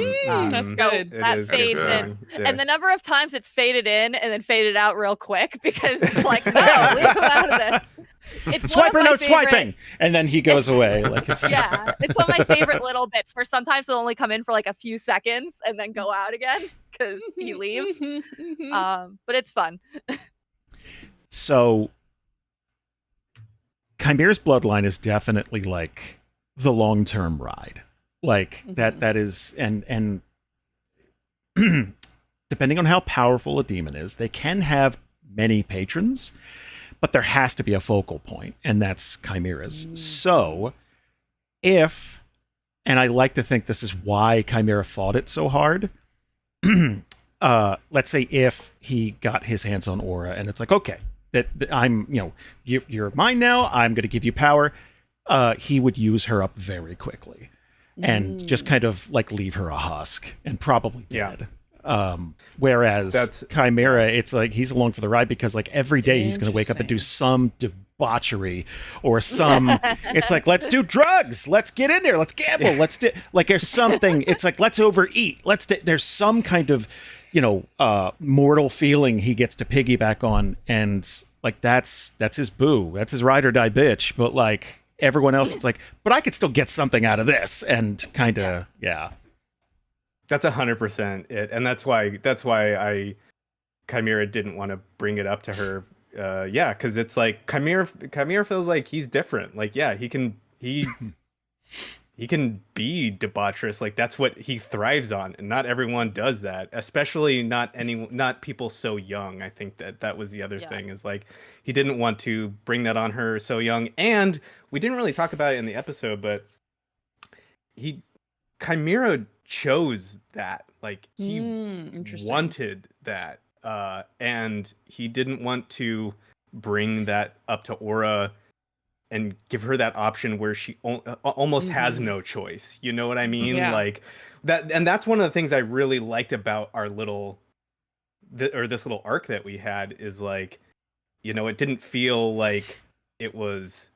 That's So good. It that is fades good. in, Yeah. and the number of times it's faded in and then faded out real quick because it's like, no, leave him out of this. It's one of Swiper, my no favorite- swiping, and then he goes away. Like, it's Yeah, it's one of my favorite little bits where sometimes it'll only come in for like a few seconds and then go out again because he leaves. But it's fun. So Chimera's bloodline is definitely like the long-term ride. Like that is and depending on how powerful a demon is, they can have many patrons, but there has to be a focal point, and that's Chimera's. So if, and I like to think this is why Chimera fought it so hard, let's say if he got his hands on Aura and it's like, okay, that I'm, you're mine now, I'm going to give you power, he would use her up very quickly and just kind of like leave her a husk and probably dead. Whereas Chimera, it's like he's along for the ride because like every day he's going to wake up and do some debauchery or some, it's like, let's do drugs, let's get in there, let's gamble, let's do, like there's something, it's like, let's overeat, there's some kind of, mortal feeling he gets to piggyback on, and like that's his boo, that's his ride or die bitch. But like everyone else, it's like, but I could still get something out of this, and kind of That's 100% it, and that's why Chimera didn't want to bring it up to her. Because it's like Chimera feels like he's different. Like, yeah, he can be debaucherous. Like that's what he thrives on, and not everyone does that. Especially not people so young. I think that was the other thing, is like he didn't want to bring that on her so young. And we didn't really talk about it in the episode, but Chimera chose that. Like he wanted that, and he didn't want to bring that up to Aura and give her that option where she almost has no choice. You know what I mean? Yeah. Like that, and that's one of the things I really liked about our this little arc that we had, is like, it didn't feel like it was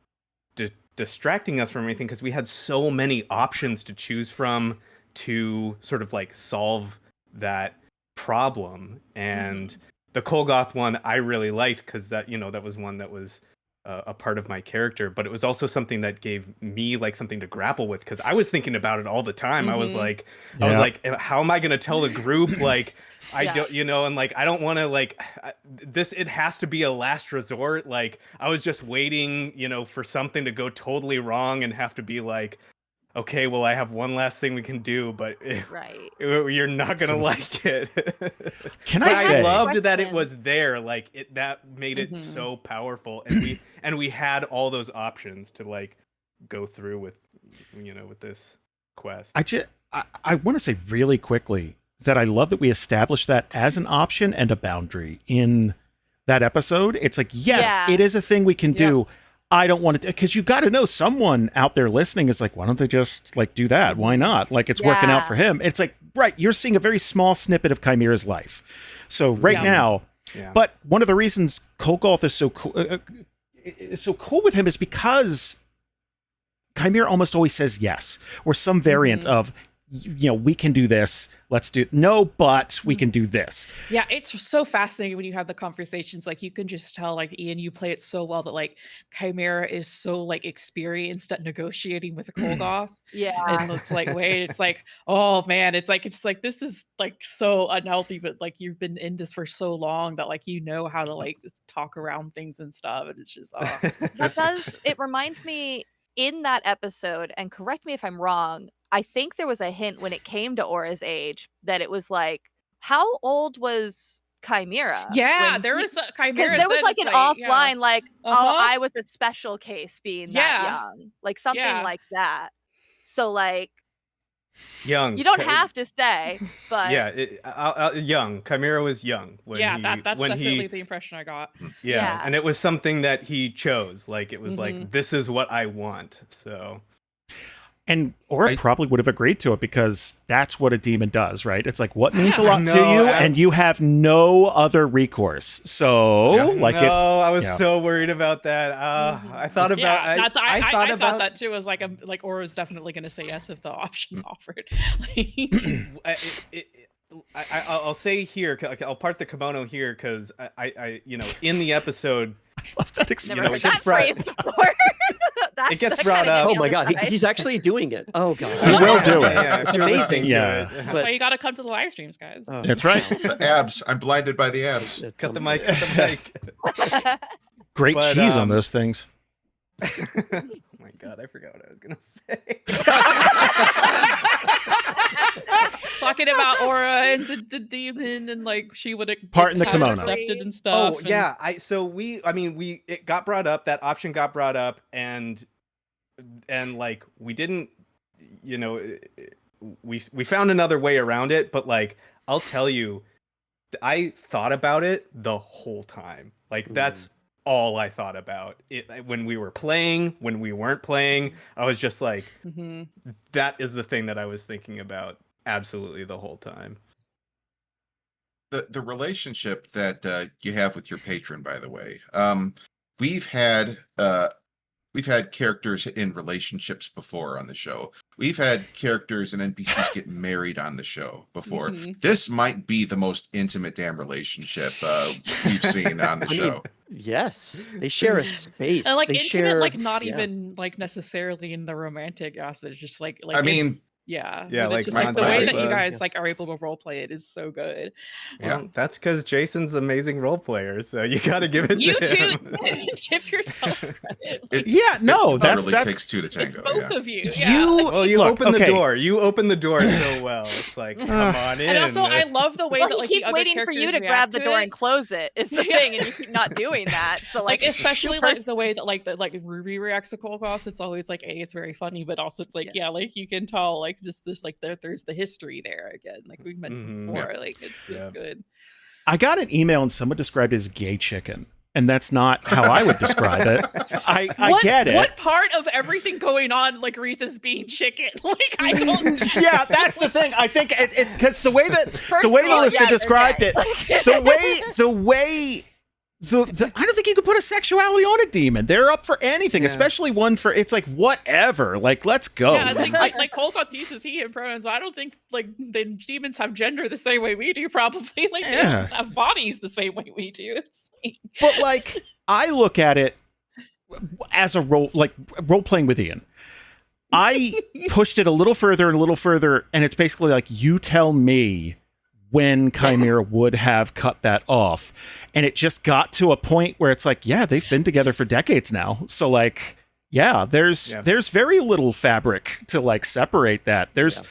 distracting us from anything, because we had so many options to choose from to sort of like solve that problem. And the Kolgoth one I really liked, because that that was one that was a part of my character, but it was also something that gave me like something to grapple with, because I was thinking about it all the time. I was like, how am I going to tell the group like I don't, and like I don't want to like this. It has to be a last resort. Like I was just waiting, for something to go totally wrong and have to be like, okay, well, I have one last thing we can do, but you're not gonna like it. Can I say? I loved that it was there. Like that made it so powerful, and we had all those options to like go through with, with this quest. I want to say really quickly that I love that we established that as an option and a boundary in that episode. It's like, yes, it is a thing we can do. I don't want to, because you got to know someone out there listening is like, why don't they just like do that? Why not? Like it's working out for him. It's like, right, you're seeing a very small snippet of Chimera's life. So now, but one of the reasons Kolgoth is so cool with him is because Chimera almost always says yes, or some variant of, we can do this. Let's do no, but we can do this. Yeah, it's so fascinating when you have the conversations. Like you can just tell, like Ian, you play it so well that like Chimera is so like experienced at negotiating with Kolgoth. And it's like, it's like, oh man, it's like this is like so unhealthy, but like you've been in this for so long that like how to like talk around things and stuff, and it's just it reminds me in that episode, and correct me if I'm wrong, I think there was a hint when it came to Aura's age that it was like, how old was Chimera? Yeah, there was a Chimera. Because there was like an offline, like, oh, I was a special case being that young. Like something like that. So like, young. You don't have to say, but young. Chimera was young. That's definitely the impression I got. Yeah, and it was something that he chose. Like it was like, this is what I want. So. And Aura probably would have agreed to it because that's what a demon does, right? It's like what means a lot to you, and you have no other recourse. So, I was so worried about that. I thought about. I thought that too. Was like Aura's definitely going to say yes if the option's offered. I'll say here, I'll part the kimono here because I in the episode. I love that expression. Never heard that phrase before. It gets brought up. Oh my god, he's actually doing it. Oh god, he will do it. It's amazing. Yeah, that's why you got to come to the live streams, guys. Oh, that's right. The abs. I'm blinded by the abs. Cut the mic. Cut the mic. Great cheese on those things. Oh my god, I forgot what I was gonna say. Talking about Aura and the demon, and like she would part in the kimono accepted and stuff. Oh yeah, it got brought up. That option got brought up, and like we didn't, we found another way around it. But like I'll tell you, I thought about it the whole time. Like that's all I thought about it when we were playing, when we weren't playing. I was just like, that is the thing that I was thinking about absolutely the whole time. The relationship that you have with your patron, by the way, we've had characters in relationships before on the show. We've had characters and NPCs get married on the show before. This might be the most intimate damn relationship we've seen on the show. Yes, they share a space. And like they intimate, share, like not even like necessarily in the romantic aspect. It's just like I mean. Yeah, like just like the way that you guys like are able to role play it is so good. Well, that's because Jason's an amazing role player, so you got to give it you to him. You too. Give yourself credit. That's takes two to tango. Both of you. You open the door. You open the door so well. It's like, come on in. And also, I love the way that like he keeps waiting for you to grab the door and close it. Is the thing, and you keep not doing that. So like especially like the way that like Ruby reacts to Kolgoth, it's always like it's very funny, but also it's like like you can tell like just this like there's the history there again, like we mentioned before. Like it's good. I got an email and someone described it as gay chicken, and that's not how I would describe it. I get it. What part of everything going on like reads as being chicken? Like I don't. Yeah, that's the thing. I think it because the way the listener described it, the way. I don't think you could put a sexuality on a demon. They're up for anything, especially one for. It's like whatever. Like let's go. Yeah, it's like Kolgoth uses he and pronouns. I don't think like the demons have gender the same way we do. Probably like they don't have bodies the same way we do. It's but like I look at it as a role playing with Ian, I pushed it a little further and a little further, and it's basically like, you tell me when Chimera would have cut that off. And it just got to a point where it's like, yeah, they've been together for decades now. So like, yeah, there's very little fabric to like separate that. There's,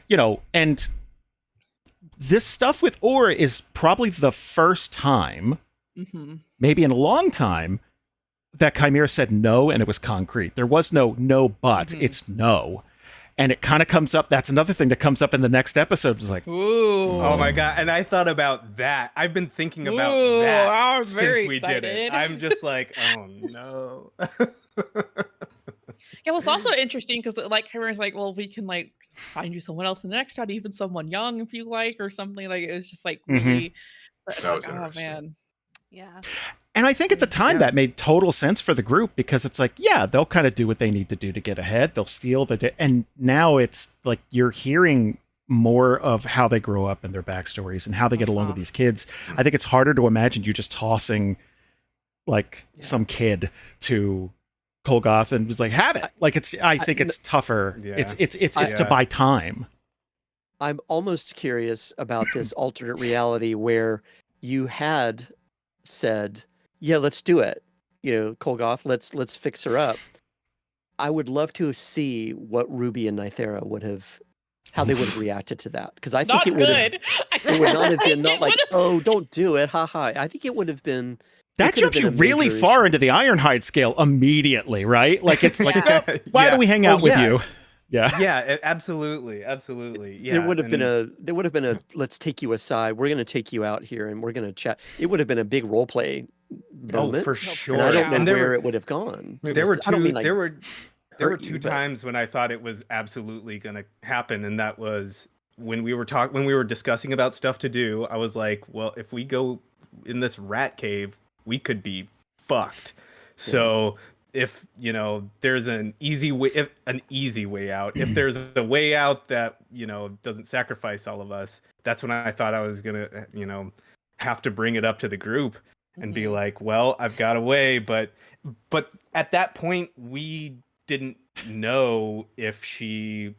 you know, and this stuff with Aura is probably the first time, maybe in a long time, that Chimera said no, and it was concrete. There was no but. It's no. And it kind of comes up. That's another thing that comes up in the next episode. It's like, ooh, oh my god! And I thought about that. I've been thinking about that I'm since very we did it. excited. I'm just like, oh no. It was also interesting because like Chimera's like, well, we can like find you someone else in the next shot, even someone young if you like, or something. Like it was just like really. That was oh interesting. man. Yeah. and I think at the time that made total sense for the group, because it's like, yeah, they'll kind of do what they need to do to get ahead. They'll steal and now it's like you're hearing more of how they grow up and their backstories and how they get along with these kids. I think it's harder to imagine you just tossing like some kid to Kolgoth and just like have it. Like I think it's tougher. Yeah. It's to buy time. I'm almost curious about this alternate reality where you had said, yeah, let's do it. You know, Kolgoth, let's fix her up. I would love to see what Ruby and Nythera how they would have reacted to that. Because I think Not it would good. not have been not like, oh, don't do it, haha. I think it would have been. That jumps you really far into the Ironhide scale immediately, right? Like it's like, why do we hang out with you? Yeah, absolutely. Yeah. There would have been a let's take you aside. We're going to take you out here and we're going to chat. It would have been a big role play moment. Oh, for sure. And I don't know where it would have gone. There were two but times when I thought it was absolutely going to happen, and that was when we were discussing about stuff to do. I was like, well, if we go in this rat cave, we could be fucked. So if, you know, there's an easy way out, if there's a way out that, you know, doesn't sacrifice all of us, that's when I thought I was gonna, you know, have to bring it up to the group and be like, well, I've got a way, but at that point we didn't know if she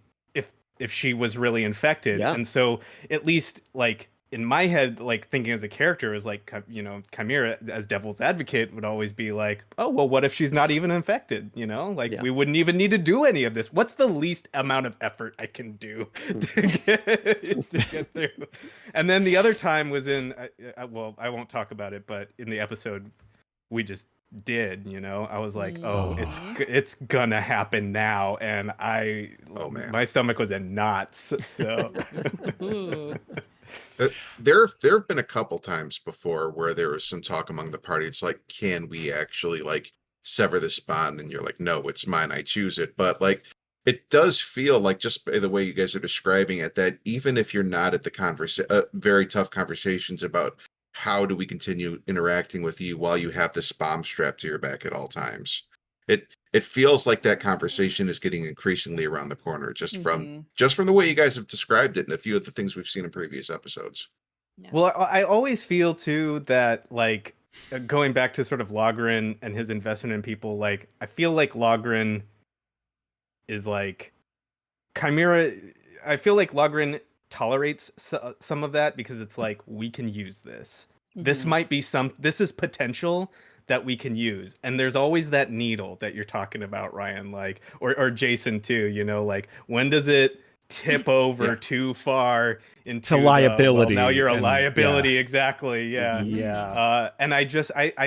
was really infected. And so at least like in my head, like thinking as a character is like, you know, Chimera as devil's advocate would always be like, oh, well, what if she's not even infected? You know, like we wouldn't even need to do any of this. What's the least amount of effort I can do to get through? And then the other time was in, well, I won't talk about it, but in the episode we just did, you know, I was like, oh, it's gonna happen now. And my stomach was in knots. So. There have been a couple times before where there was some talk among the party. It's like, can we actually like sever this bond? And you're like, no, it's mine. I choose it. But like, it does feel like, just by the way you guys are describing it, that even if you're not at the very tough conversations about how do we continue interacting with you while you have this bomb strapped to your back at all times, it feels like that conversation is getting increasingly around the corner just from the way you guys have described it and a few of the things we've seen in previous episodes. Well, I always feel too that like going back to sort of Logren and his investment in people, like I feel like Logren is like Chimera. I feel like Logren tolerates some of that because it's like, we can use this. This might be this is potential that we can use. And there's always that needle that you're talking about, Ryan, like, or Jason too, you know, like when does it tip over too far into liability? Now you're a liability. Exactly. Yeah. Yeah. And I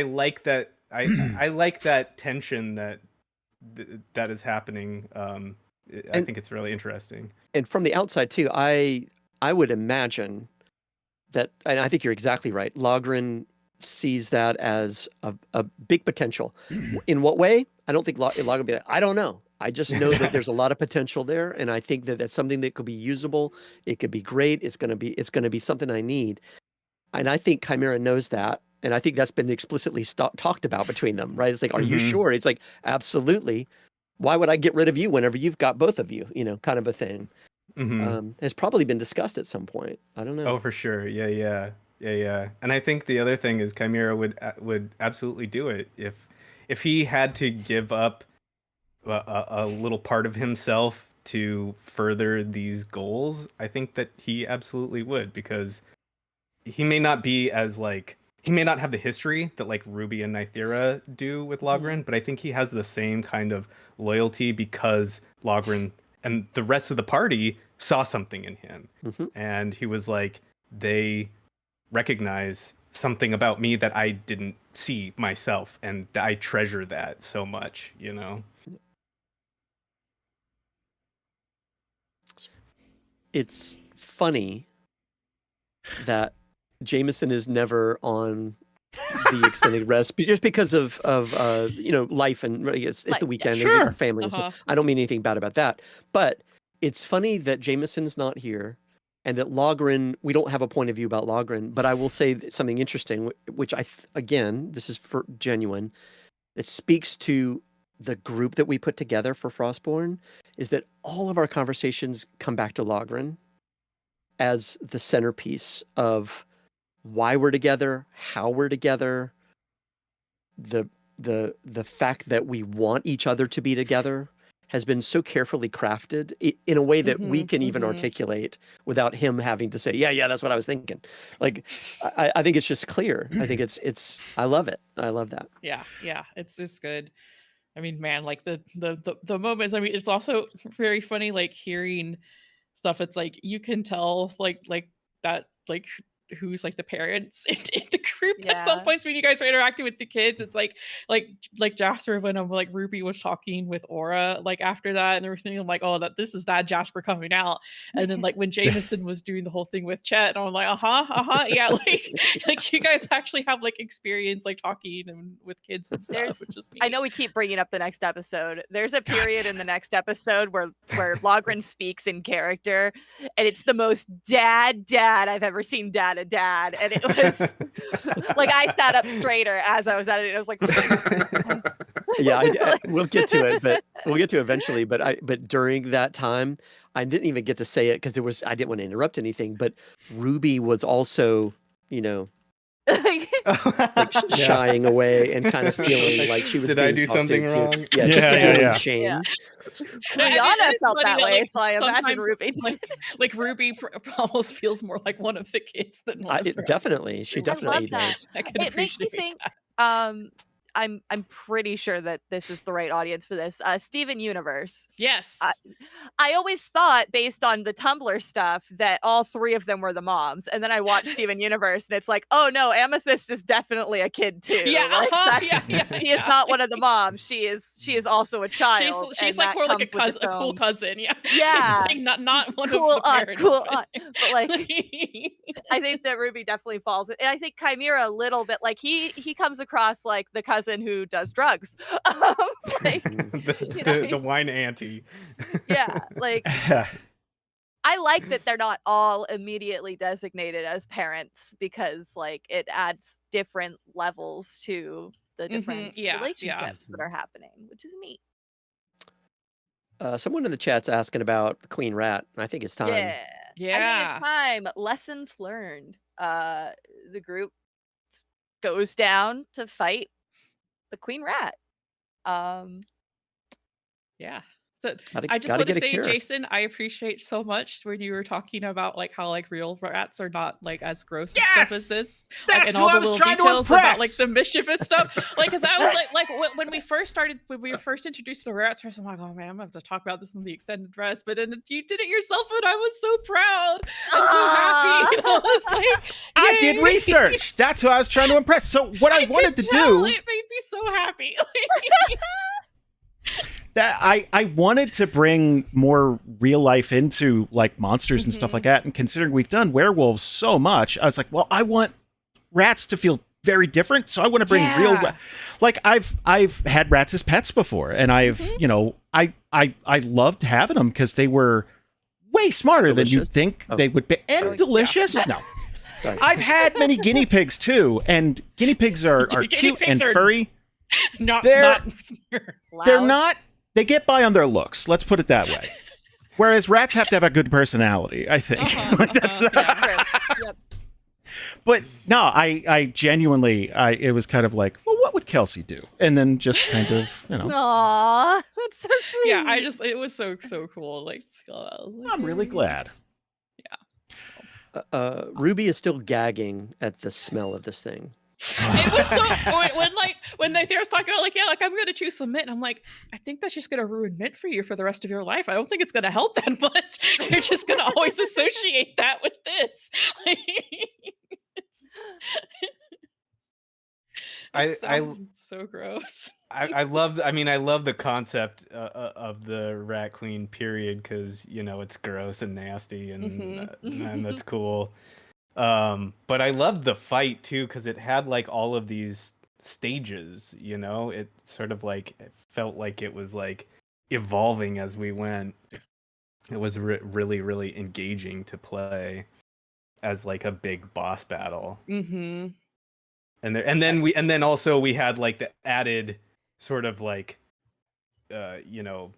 like that. I like that tension that is happening. I think it's really interesting. And from the outside too, I would imagine that, and I think you're exactly right, Logren sees that as a big potential. In what way? I don't think Logren would be like, I don't know. I just know that there's a lot of potential there, and I think that that's something that could be usable. It could be great. It's gonna be something I need, and I think Chimera knows that, and I think that's been explicitly talked about between them. Right? It's like, are you sure? It's like, absolutely. Why would I get rid of you whenever you've got both of you? You know, kind of a thing. Has probably been discussed at some point. I don't know. Oh, for sure. Yeah. And I think the other thing is Chimera would absolutely do it if if he had to give up a little part of himself to further these goals, I think that he absolutely would, because he may not be as like, he may not have the history that like Ruby and Nythera do with Logren, but I think he has the same kind of loyalty because Logren and the rest of the party saw something in him. And he was like, they recognize something about me that I didn't see myself, and I treasure that so much, you know? It's funny that Jameson is never on the extended rest just because of life, and it's the weekend, Sure. family. I don't mean anything bad about that, but it's funny that Jameson's not here and that Logren, we don't have a point of view about Logren. But I will say something interesting, which again, this is for genuine, it speaks to the group that we put together for Frostborn, is that all of our conversations come back to Logren as the centerpiece of why we're together, how we're together, the fact that we want each other to be together has been so carefully crafted in a way that we can even articulate without him having to say, yeah, that's what I was thinking. Like, I think it's just clear. I think it's I love it. I love that. Yeah, it's good. I mean, man, like the moments. I mean, it's also very funny, like hearing stuff. It's like you can tell, like that, like who's like the parents in the group at some points when you guys are interacting with the kids. It's like Jasper, when like Ruby was talking with Aura, like after that and everything, I'm like, oh, this is that Jasper coming out. And then like when Jameson was doing the whole thing with Chet, and I'm like, yeah, like you guys actually have like experience like talking and with kids and stuff, which is neat. I know we keep bringing up the next episode. There's a period in the next episode where Logren speaks in character, and it's the most dad I've ever seen dad, and it was like I sat up straighter as I was at it. I was like, we'll get to it, but we'll get to it eventually. But during that time, I didn't even get to say it because I didn't want to interrupt anything. But Ruby was also, shying away and kind of feeling like she was. Did I do something wrong? Yeah. Shame. Yeah. Rihanna felt that way, so I imagine Ruby. Like Ruby almost feels more like one of the kids than one of her. Definitely, she definitely does. It makes me think. I'm pretty sure that this is the right audience for this. Steven Universe. Yes. I always thought, based on the Tumblr stuff, that all three of them were the moms, and then I watched Steven Universe, and it's like, oh no, Amethyst is definitely a kid too. He is not one of the moms. She is also a child. She's like more like a cool cousin. Yeah. Yeah. It's like not one cool of the parents. Cool aunt. But like, I think that Ruby definitely falls, and I think Chimera a little bit. Like he comes across like the cousin who does drugs. The wine auntie. Yeah, like I like that they're not all immediately designated as parents, because like it adds different levels to the different relationships that are happening, which is neat. Someone in the chat's asking about the Queen Rat. I think it's time. Yeah. I think it's time. Lessons learned. The group goes down to fight the Queen Rat. So I just want to say, Jason, I appreciate so much when you were talking about like how like real rats are not like as gross and stuff as this. That's and all who I the was little trying to details impress. about like the mischief and stuff. Like, cause I was like when we were first introduced to the rats, I'm like, oh man, I'm gonna have to talk about this in the extended rest. But then you did it yourself, and I was so proud and so happy. And I was like, I did research. That's who I was trying to impress. So what I wanted to do, it made me so happy. that I wanted to bring more real life into like monsters and stuff like that. And considering we've done werewolves so much, I was like, well, I want rats to feel very different. So I want to bring real, like I've had rats as pets before, and I've, I loved having them because they were way smarter than you'd think they would be, and delicious. No. Sorry. I've had many guinea pigs too, and guinea pigs are cute and furry. They're not. They get by on their looks. Let's put it that way. Whereas rats have to have a good personality, I think. Like that's But no, I genuinely, it was kind of like, well, what would Kelsey do? And then just kind of, Aww, that's so sweet. Yeah, it was so cool. Like, I'm really glad. Ruby is still gagging at the smell of this thing. It was so when Nathira was talking about I'm gonna choose some mint. I'm like, I think that's just gonna ruin mint for you for the rest of your life. I don't think it's gonna help that much. You're just gonna always associate that with this. It's so gross. I love the concept of the Rat Queen period, because it's gross and nasty and and that's cool. But I loved the fight too, because it had like all of these stages. It sort of like it felt like it was like evolving as we went. It was really really engaging to play as like a big boss battle. Mm-hmm. And then also we had like the added sort of like not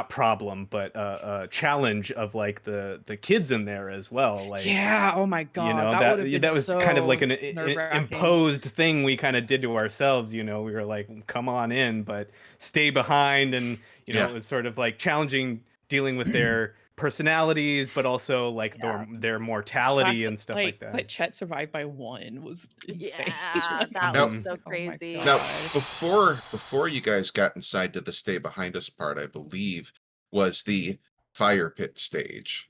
problem, but challenge of like the kids in there as well. Like, yeah, oh my god, that was so kind of like an nerve-wracking. imposed thing we kind of did to ourselves. We were like, come on in, but stay behind, and it was sort of like challenging, dealing with their personalities, but also like their mortality and stuff like that. But Chet survived by one was insane. Yeah, that was so crazy. Now, before you guys got inside to the stay behind us part, I believe was the fire pit stage.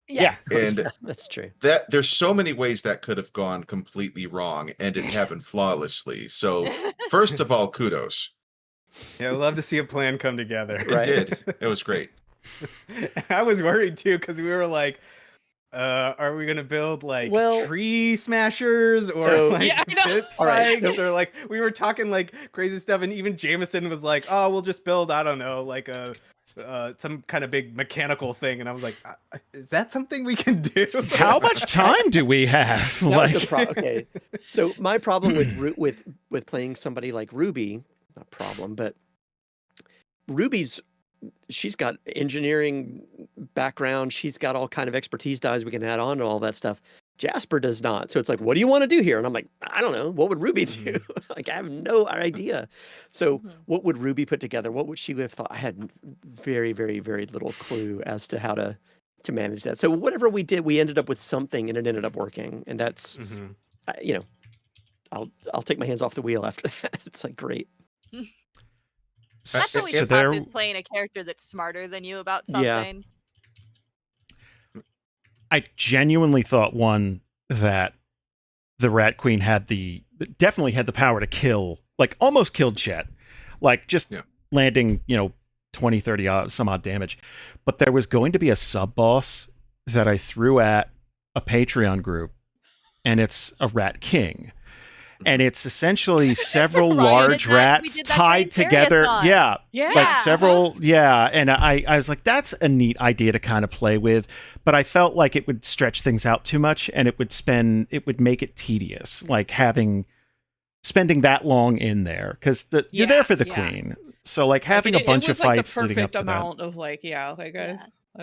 Yes. And that's true. That there's so many ways that could have gone completely wrong, and it happened flawlessly. So, first of all, kudos. Yeah, I love to see a plan come together. It did. It was great. I was worried too, because we were like, are we gonna build like tree smashers or pit spikes, or like we were talking like crazy stuff, and even Jameson was like, oh, we'll just build, I don't know, like a some kind of big mechanical thing, and I was like, is that something we can do? How much time do we have? Okay, so my problem with playing somebody like Ruby, not problem, but she's got engineering background. She's got all kind of expertise dies we can add on to all that stuff. Jasper does not. So it's like, what do you want to do here? And I'm like, I don't know. What would Ruby do? Like, I have no idea. So what would Ruby put together? What would she have thought? I had very, very, very little clue as to how to manage that. So whatever we did, we ended up with something, and it ended up working. And that's, I'll take my hands off the wheel after that. It's like, great. That's what we thought, is playing a character that's smarter than you about something. Yeah. I genuinely thought, that the Rat Queen definitely had the power to kill, like almost killed Chet, like just landing, 20, 30 some odd damage. But there was going to be a sub boss that I threw at a Patreon group, and it's a Rat King. And it's essentially several large rats tied together. Yeah. Like several. Yeah. And I was like, that's a neat idea to kind of play with. But I felt like it would stretch things out too much, and it would make it tedious, like spending that long in there, because you're there for the queen. So like having a bunch of fights leading up to that. Amount of I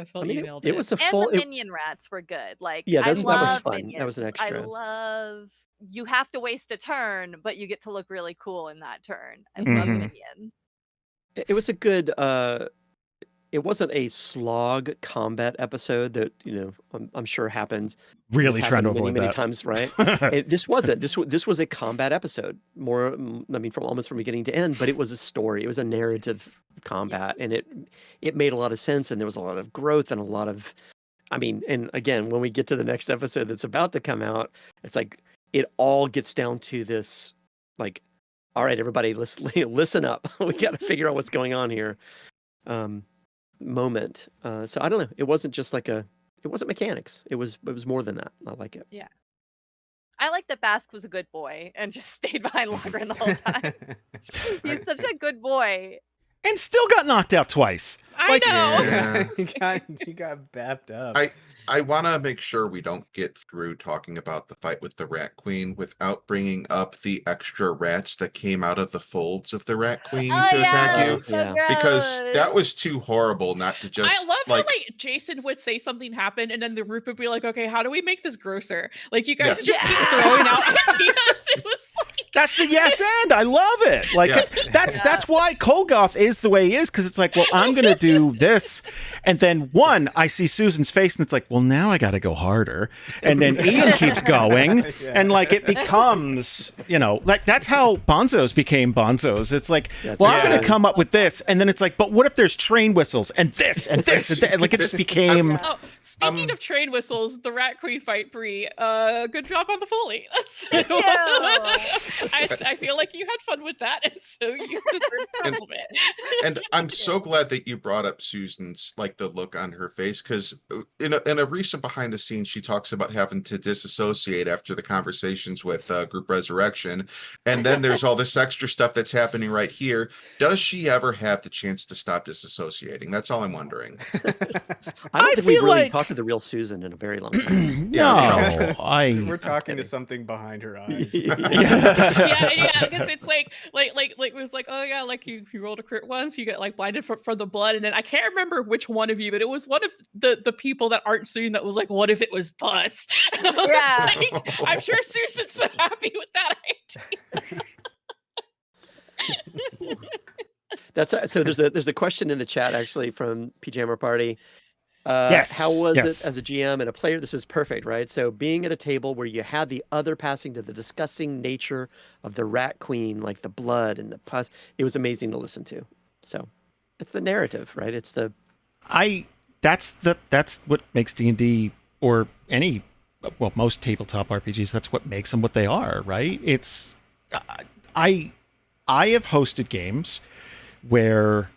felt you nailed it. It was a full. And the minion rats were good. Like, that was fun. Minions. That was an extra. I love. You have to waste a turn, but you get to look really cool in that turn. I love minions. It was a good. It wasn't a slog combat episode that I'm sure happens. Really trying to avoid many that times, right? This wasn't. This was a combat episode. More, from beginning to end. But it was a story. It was a narrative combat, and it made a lot of sense. And there was a lot of growth and a lot of. And again, when we get to the next episode that's about to come out, it's like. It all gets down to this, like, all right, everybody, listen up. We got to figure out what's going on here. Moment. So I don't know. It wasn't just like it wasn't mechanics. It was more than that. I like it. Yeah. I like that Bask was a good boy and just stayed behind Logren the whole time. He's such a good boy. And still got knocked out twice. I know. Yeah. he got bapped up. I want to make sure we don't get through talking about the fight with the Rat Queen without bringing up the extra rats that came out of the folds of the Rat Queen to attack you. So because that was too horrible not to just. I love how Jason would say something happened, and then the group would be like, "Okay, how do we make this grosser?" Like, you guys just keep throwing out ideas. It was like. That's the yes and. I love it. Like that's why Kolgoth is the way he is, because it's like, well, I'm gonna do this, and then I see Susan's face, and it's like, well, now I got to go harder, and then Ian keeps going, and like it becomes, like that's how Bonzos became Bonzos. It's like, well, I'm gonna come up with this, and then it's like, but what if there's train whistles and this and this, and that? Like it just became. Oh, speaking of train whistles, the Rat Queen fight, Bree. Good job on the Foley. Thank you. I feel like you had fun with that, and so you deserve a compliment. And I'm so glad that you brought up Susan's, like, the look on her face, because in a recent behind the scenes, she talks about having to disassociate after the conversations with Group Resurrection, and then there's all this extra stuff that's happening right here. Does she ever have the chance to stop disassociating? That's all I'm wondering. I don't think we've feel really like- talked to the real Susan in a very long time. No, We're talking to something behind her eyes. yeah, because it's like it was like, oh yeah, like you rolled a crit once, you get like blinded for the blood, and then I can't remember which one of you, but it was one of the people that aren't Susan that was like, what if it was Buzz? And I was like, I'm sure Susan's so happy with that idea. That's so. There's a question in the chat actually from Pajama Party. Yes. How was yes. it as a GM and a player? This is perfect, right? So being at a table where you had the other passing to the disgusting nature of the Rat Queen, like the blood and the pus, it was amazing to listen to. So it's the narrative, right? It's the. That's what makes D&D or any, well, most tabletop RPGs. That's what makes them what they are, right? It's I have hosted games where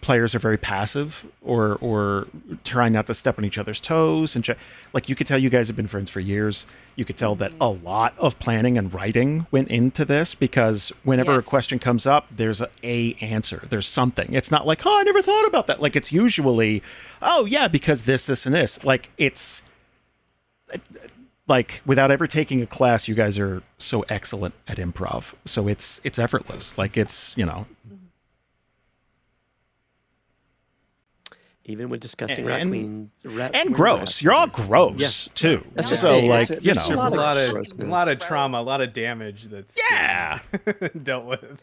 players are very passive or trying not to step on each other's toes, and like you could tell you guys have been friends for years. You could tell that a lot of planning and writing went into this, because whenever a question comes up, there's a answer. There's something. It's not like, oh, I never thought about that. Like it's usually, oh yeah, because this and this. Like it's like, without ever taking a class, you guys are so excellent at improv. So it's effortless. Like it's, Even when discussing Rat Queens, and gross. You're all gross too. That's the So thing. Like, There's a lot grossness. of trauma, a lot of damage that's dealt with.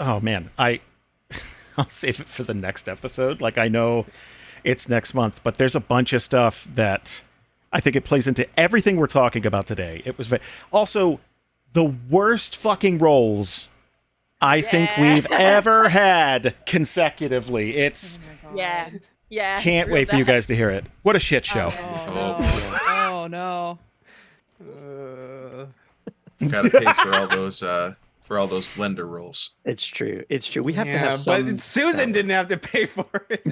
Oh man, I'll save it for the next episode. Like I know it's next month, but there's a bunch of stuff that I think it plays into everything we're talking about today. It was also the worst fucking rolls I think we've ever had consecutively. It's yeah. Can't wait for you guys to hear it. What a shit show. Oh no. Gotta pay for all those blender rolls. It's true. It's true. We have to have some. But Susan didn't have to pay for it.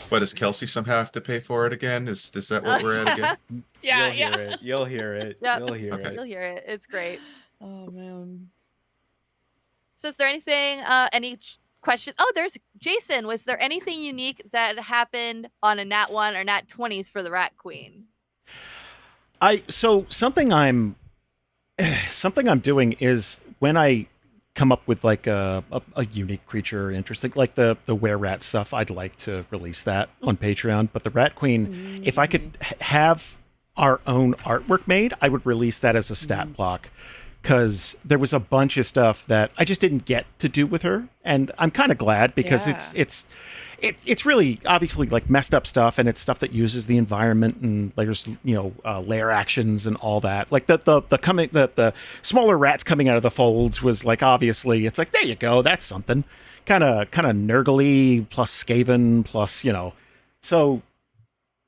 But does Kelsey somehow have to pay for it again? Is that what we're at again? You'll hear it. Yep. You'll hear Okay. it. You'll hear it. It's great. Oh man. So is there anything, any question? Oh, there's Jason. Was there anything unique that happened on a Nat 1 or Nat 20s for the Rat Queen? So something I'm doing is when I come up with like a unique creature, interesting, like the were-rat stuff, I'd like to release that on Patreon. But the Rat Queen, if I could have our own artwork made, I would release that as a stat block, because there was a bunch of stuff that I just didn't get to do with her, and I'm kind of glad, because it's really obviously like messed up stuff, and it's stuff that uses the environment, and there's layer actions and all that. Like the smaller rats coming out of the folds was like, obviously it's like, there you go, that's something kind of nurgly plus Skaven plus so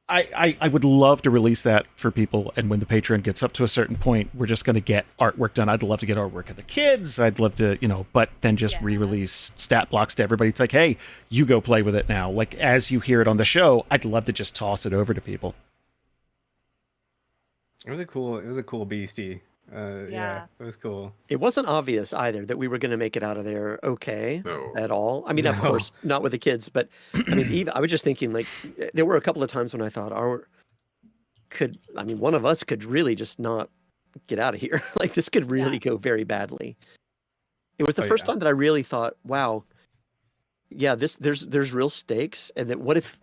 I would love to release that for people, and when the Patreon gets up to a certain point, we're just going to get artwork done. I'd love to get artwork of the kids. I'd love to, but then just re-release stat blocks to everybody. It's like, hey, you go play with it now. Like, as you hear it on the show, I'd love to just toss it over to people. It was a cool beastie. Yeah, it was cool. It wasn't obvious either that we were going to make it out of there at all. I mean, of course, not with the kids, but I mean, I was just thinking, like, there were a couple of times when I thought, one of us could really just not get out of here. Like, this could really go very badly. It was the first time that I really thought, wow, there's real stakes, and that what if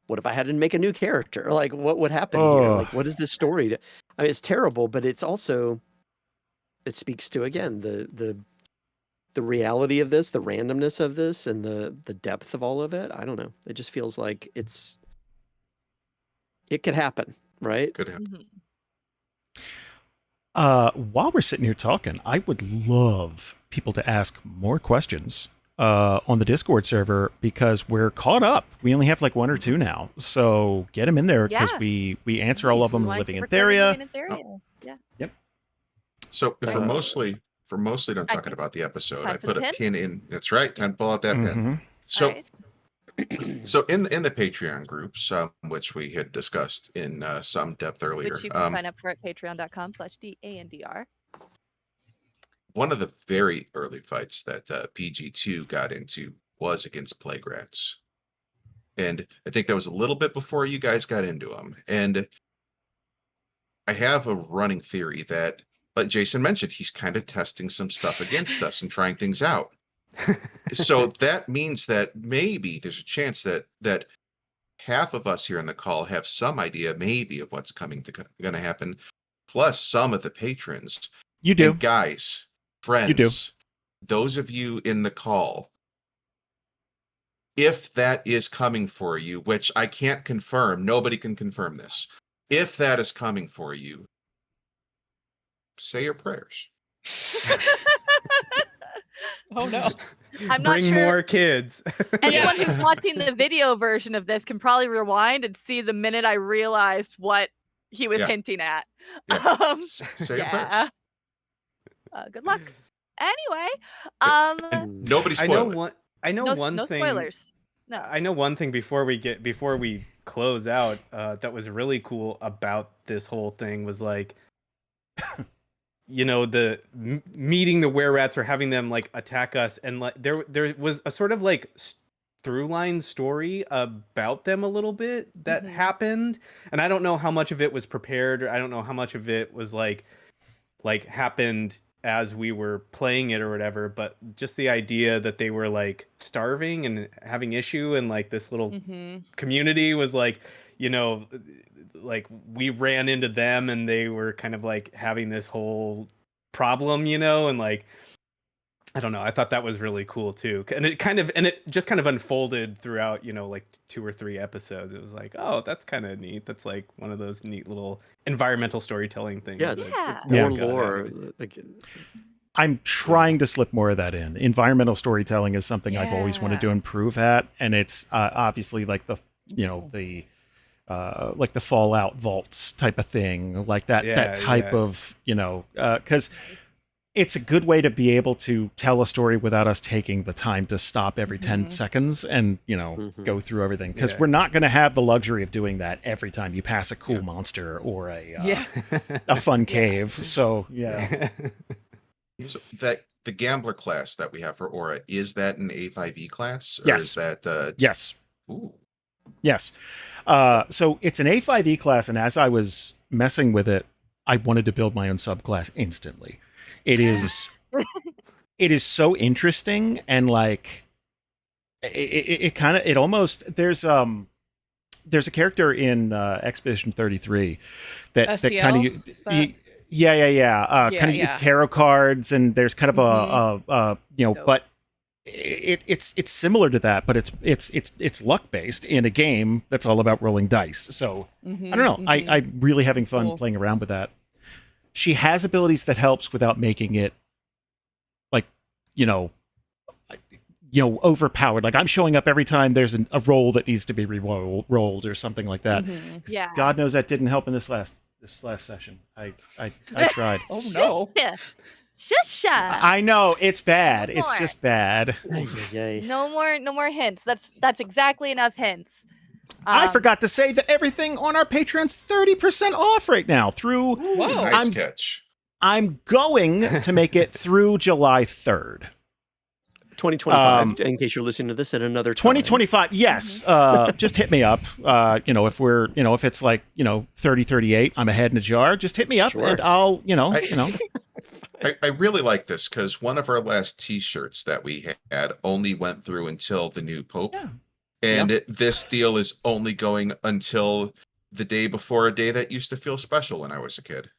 what if I had to make a new character? Like, what would happen here? Like, what is this story? I mean, it's terrible, but it's also, it speaks to, again, the reality of this, the randomness of this, and the depth of all of it. I don't know. It just feels like it could happen, right? Could happen. While we're sitting here talking, I would love people to ask more questions on the Discord server, because we're caught up. We only have like 1 or 2 now, so get them in there, because we answer all of them living in Theria. Yeah. Yep. So if we're mostly done talking about the episode, I put a pin in. That's right. Time to pull out that pin. So. So in the Patreon groups, which we had discussed in some depth earlier, which you can sign up for at patreon.com/DANDR. One of the very early fights that PG2 got into was against Plague Rats, and I think that was a little bit before you guys got into them. And I have a running theory that, like Jason mentioned, he's kind of testing some stuff against us and trying things out. So that means that maybe there's a chance that half of us here in the call have some idea maybe of what's going to happen, plus some of the patrons. You do. And guys, friends, you do. Those of you in the call, if that is coming for you, which I can't confirm, nobody can confirm this. If that is coming for you, say your prayers. Oh no. I'm not Bring sure. more kids. Anyone who's watching the video version of this can probably rewind and see the minute I realized what he was hinting at. Yeah. Say your prayers. Good luck. Anyway, nobody spoil I know one no thing. Spoilers. No. I know one thing before we close out that was really cool about this whole thing was like, you know, the meeting the were-rats or having them like attack us, and like there was a sort of like through line story about them a little bit that happened, and I don't know how much of it was prepared, or I don't know how much of it was like happened as we were playing it or whatever, but just the idea that they were like starving and having issue, and like this little community was like, you know, like we ran into them and they were kind of like having this whole problem, you know, and like, I don't know, I thought that was really cool too. And it just kind of unfolded throughout, you know, like 2 or 3 episodes. It was like, oh, that's kind of neat. That's like one of those neat little environmental storytelling things. Yeah, like, more lore. I'm trying to slip more of that in. Environmental storytelling is something I've always wanted to improve at, and it's obviously like the, you know, the like the Fallout vaults type of thing, like that type of, you know, because it's a good way to be able to tell a story without us taking the time to stop every 10 seconds and, you know, go through everything. Because we're not going to have the luxury of doing that every time you pass a cool monster or a fun cave. So, So that the gambler class that we have for Aura, is that an A5E class? Or Yes. Is that yes. Ooh. Yes. So it's an A5E class, and as I was messing with it, I wanted to build my own subclass instantly. It is so interesting, and like it almost there's a character in Expedition 33 that kind of kind of tarot cards, and there's kind of a you know, but it's similar to that, but it's luck based in a game that's all about rolling dice. So I don't know. I'm really having fun playing around with that. She has abilities that helps without making it like, you know, overpowered. Like I'm showing up every time there's a roll that needs to be rolled or something like that. Yeah. God knows that didn't help in this last session. I tried. Oh no. Shush. I know it's bad. No It's more. just bad. No more hints. That's exactly enough hints. I forgot to say that everything on our Patreon's 30% off right now through. Whoa. Nice catch. I'm going to make it through July 3rd. 2025, in case you're listening to this at another time. 2025, yes. Just hit me up. You know, if it's like, you know, 3038, I'm ahead in a jar, just hit me up and I'll, I really like this because one of our last T-shirts that we had only went through until the new Pope. Yeah. And this deal is only going until the day before a day that used to feel special when I was a kid.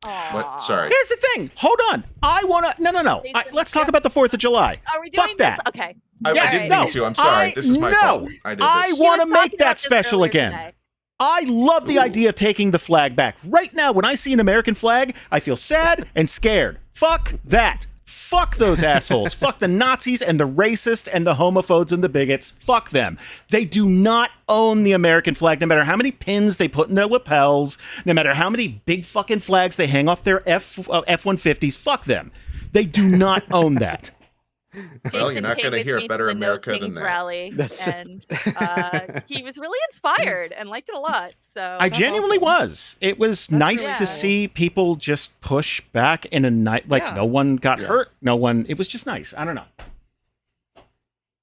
What? Sorry. Here's the thing. Hold on. I want to. No. Let's talk about the 4th of July. Are we doing Fuck that. this? Okay. I didn't mean to. I'm sorry. This is my fault. I did this. I She want was to make talking that about this special earlier again. today. I love the idea of taking the flag back. Right now, when I see an American flag, I feel sad and scared. Fuck that. Fuck those assholes. Fuck the Nazis and the racists and the homophobes and the bigots. Fuck them. They do not own the American flag, no matter how many pins they put in their lapels, no matter how many big fucking flags they hang off their F-150s. Fuck them. They do not own that. Well, you're Jason not came going to with hear me better to the No America than Kings that. rally, and he was really inspired and liked it a lot. So I genuinely was. It was nice really to cool. see people just push back in a night. Like, no one got hurt. No one. It was just nice. I don't know.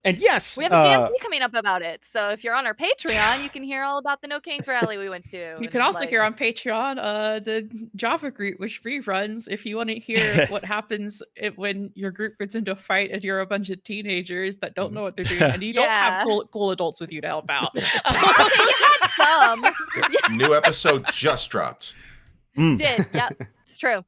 And yes, we have a GMP coming up about it. So if you're on our Patreon, you can hear all about the No Kings rally we went to. You can also hear on Patreon the Java group, which reruns if you want to hear what happens when your group gets into a fight and you're a bunch of teenagers that don't know what they're doing and you don't have cool adults with you to help out. You had some. New episode just dropped. Did. Yep. It's true.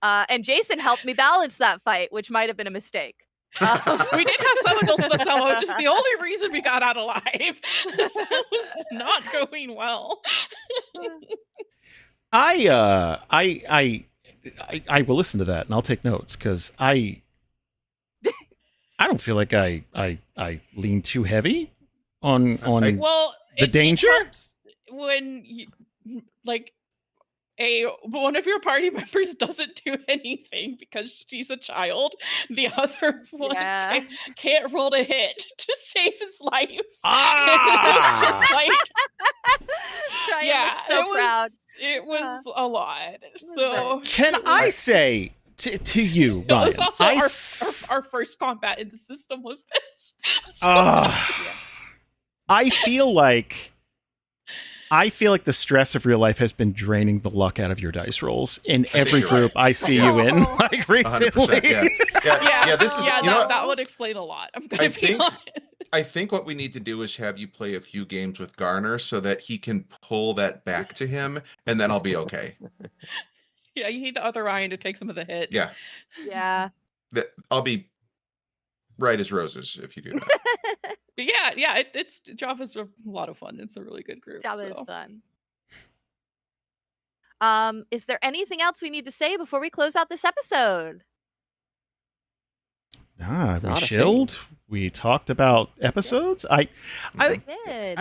And Jason helped me balance that fight, which might have been a mistake. We did have some adults with us, Selma, which is the only reason we got out alive. That was not going well. I will listen to that and I'll take notes because I don't feel like I lean too heavy on the danger. It helps when you, like, one of your party members doesn't do anything because she's a child. The other one can't roll to hit to save his life. Ah! It's just like, so proud. It was a lot. So can I say to you, Ryan, it was also our first combat in the system was this. So, I feel like the stress of real life has been draining the luck out of your dice rolls in every group I see you in, like recently. This is that would explain a lot. I'm gonna be honest. I think what we need to do is have you play a few games with Garner so that he can pull that back to him, and then I'll be okay. Yeah, you need the other Ryan to take some of the hits. Yeah. I'll be right as roses if you do that. But yeah, it's Java's a lot of fun. It's a really good group. Java is fun. Is there anything else we need to say before we close out this episode? We chilled. We talked about episodes. I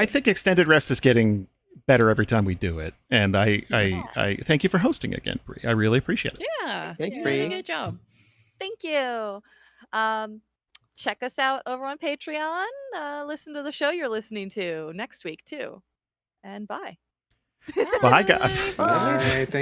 think Extended Rest is getting better every time we do it, and I thank you for hosting again, Bree. I really appreciate it. Yeah, thanks, Bree. Good job. Thank you. Check us out over on Patreon. Listen to the show you're listening to next week too. And bye. Bye, guys. Bye.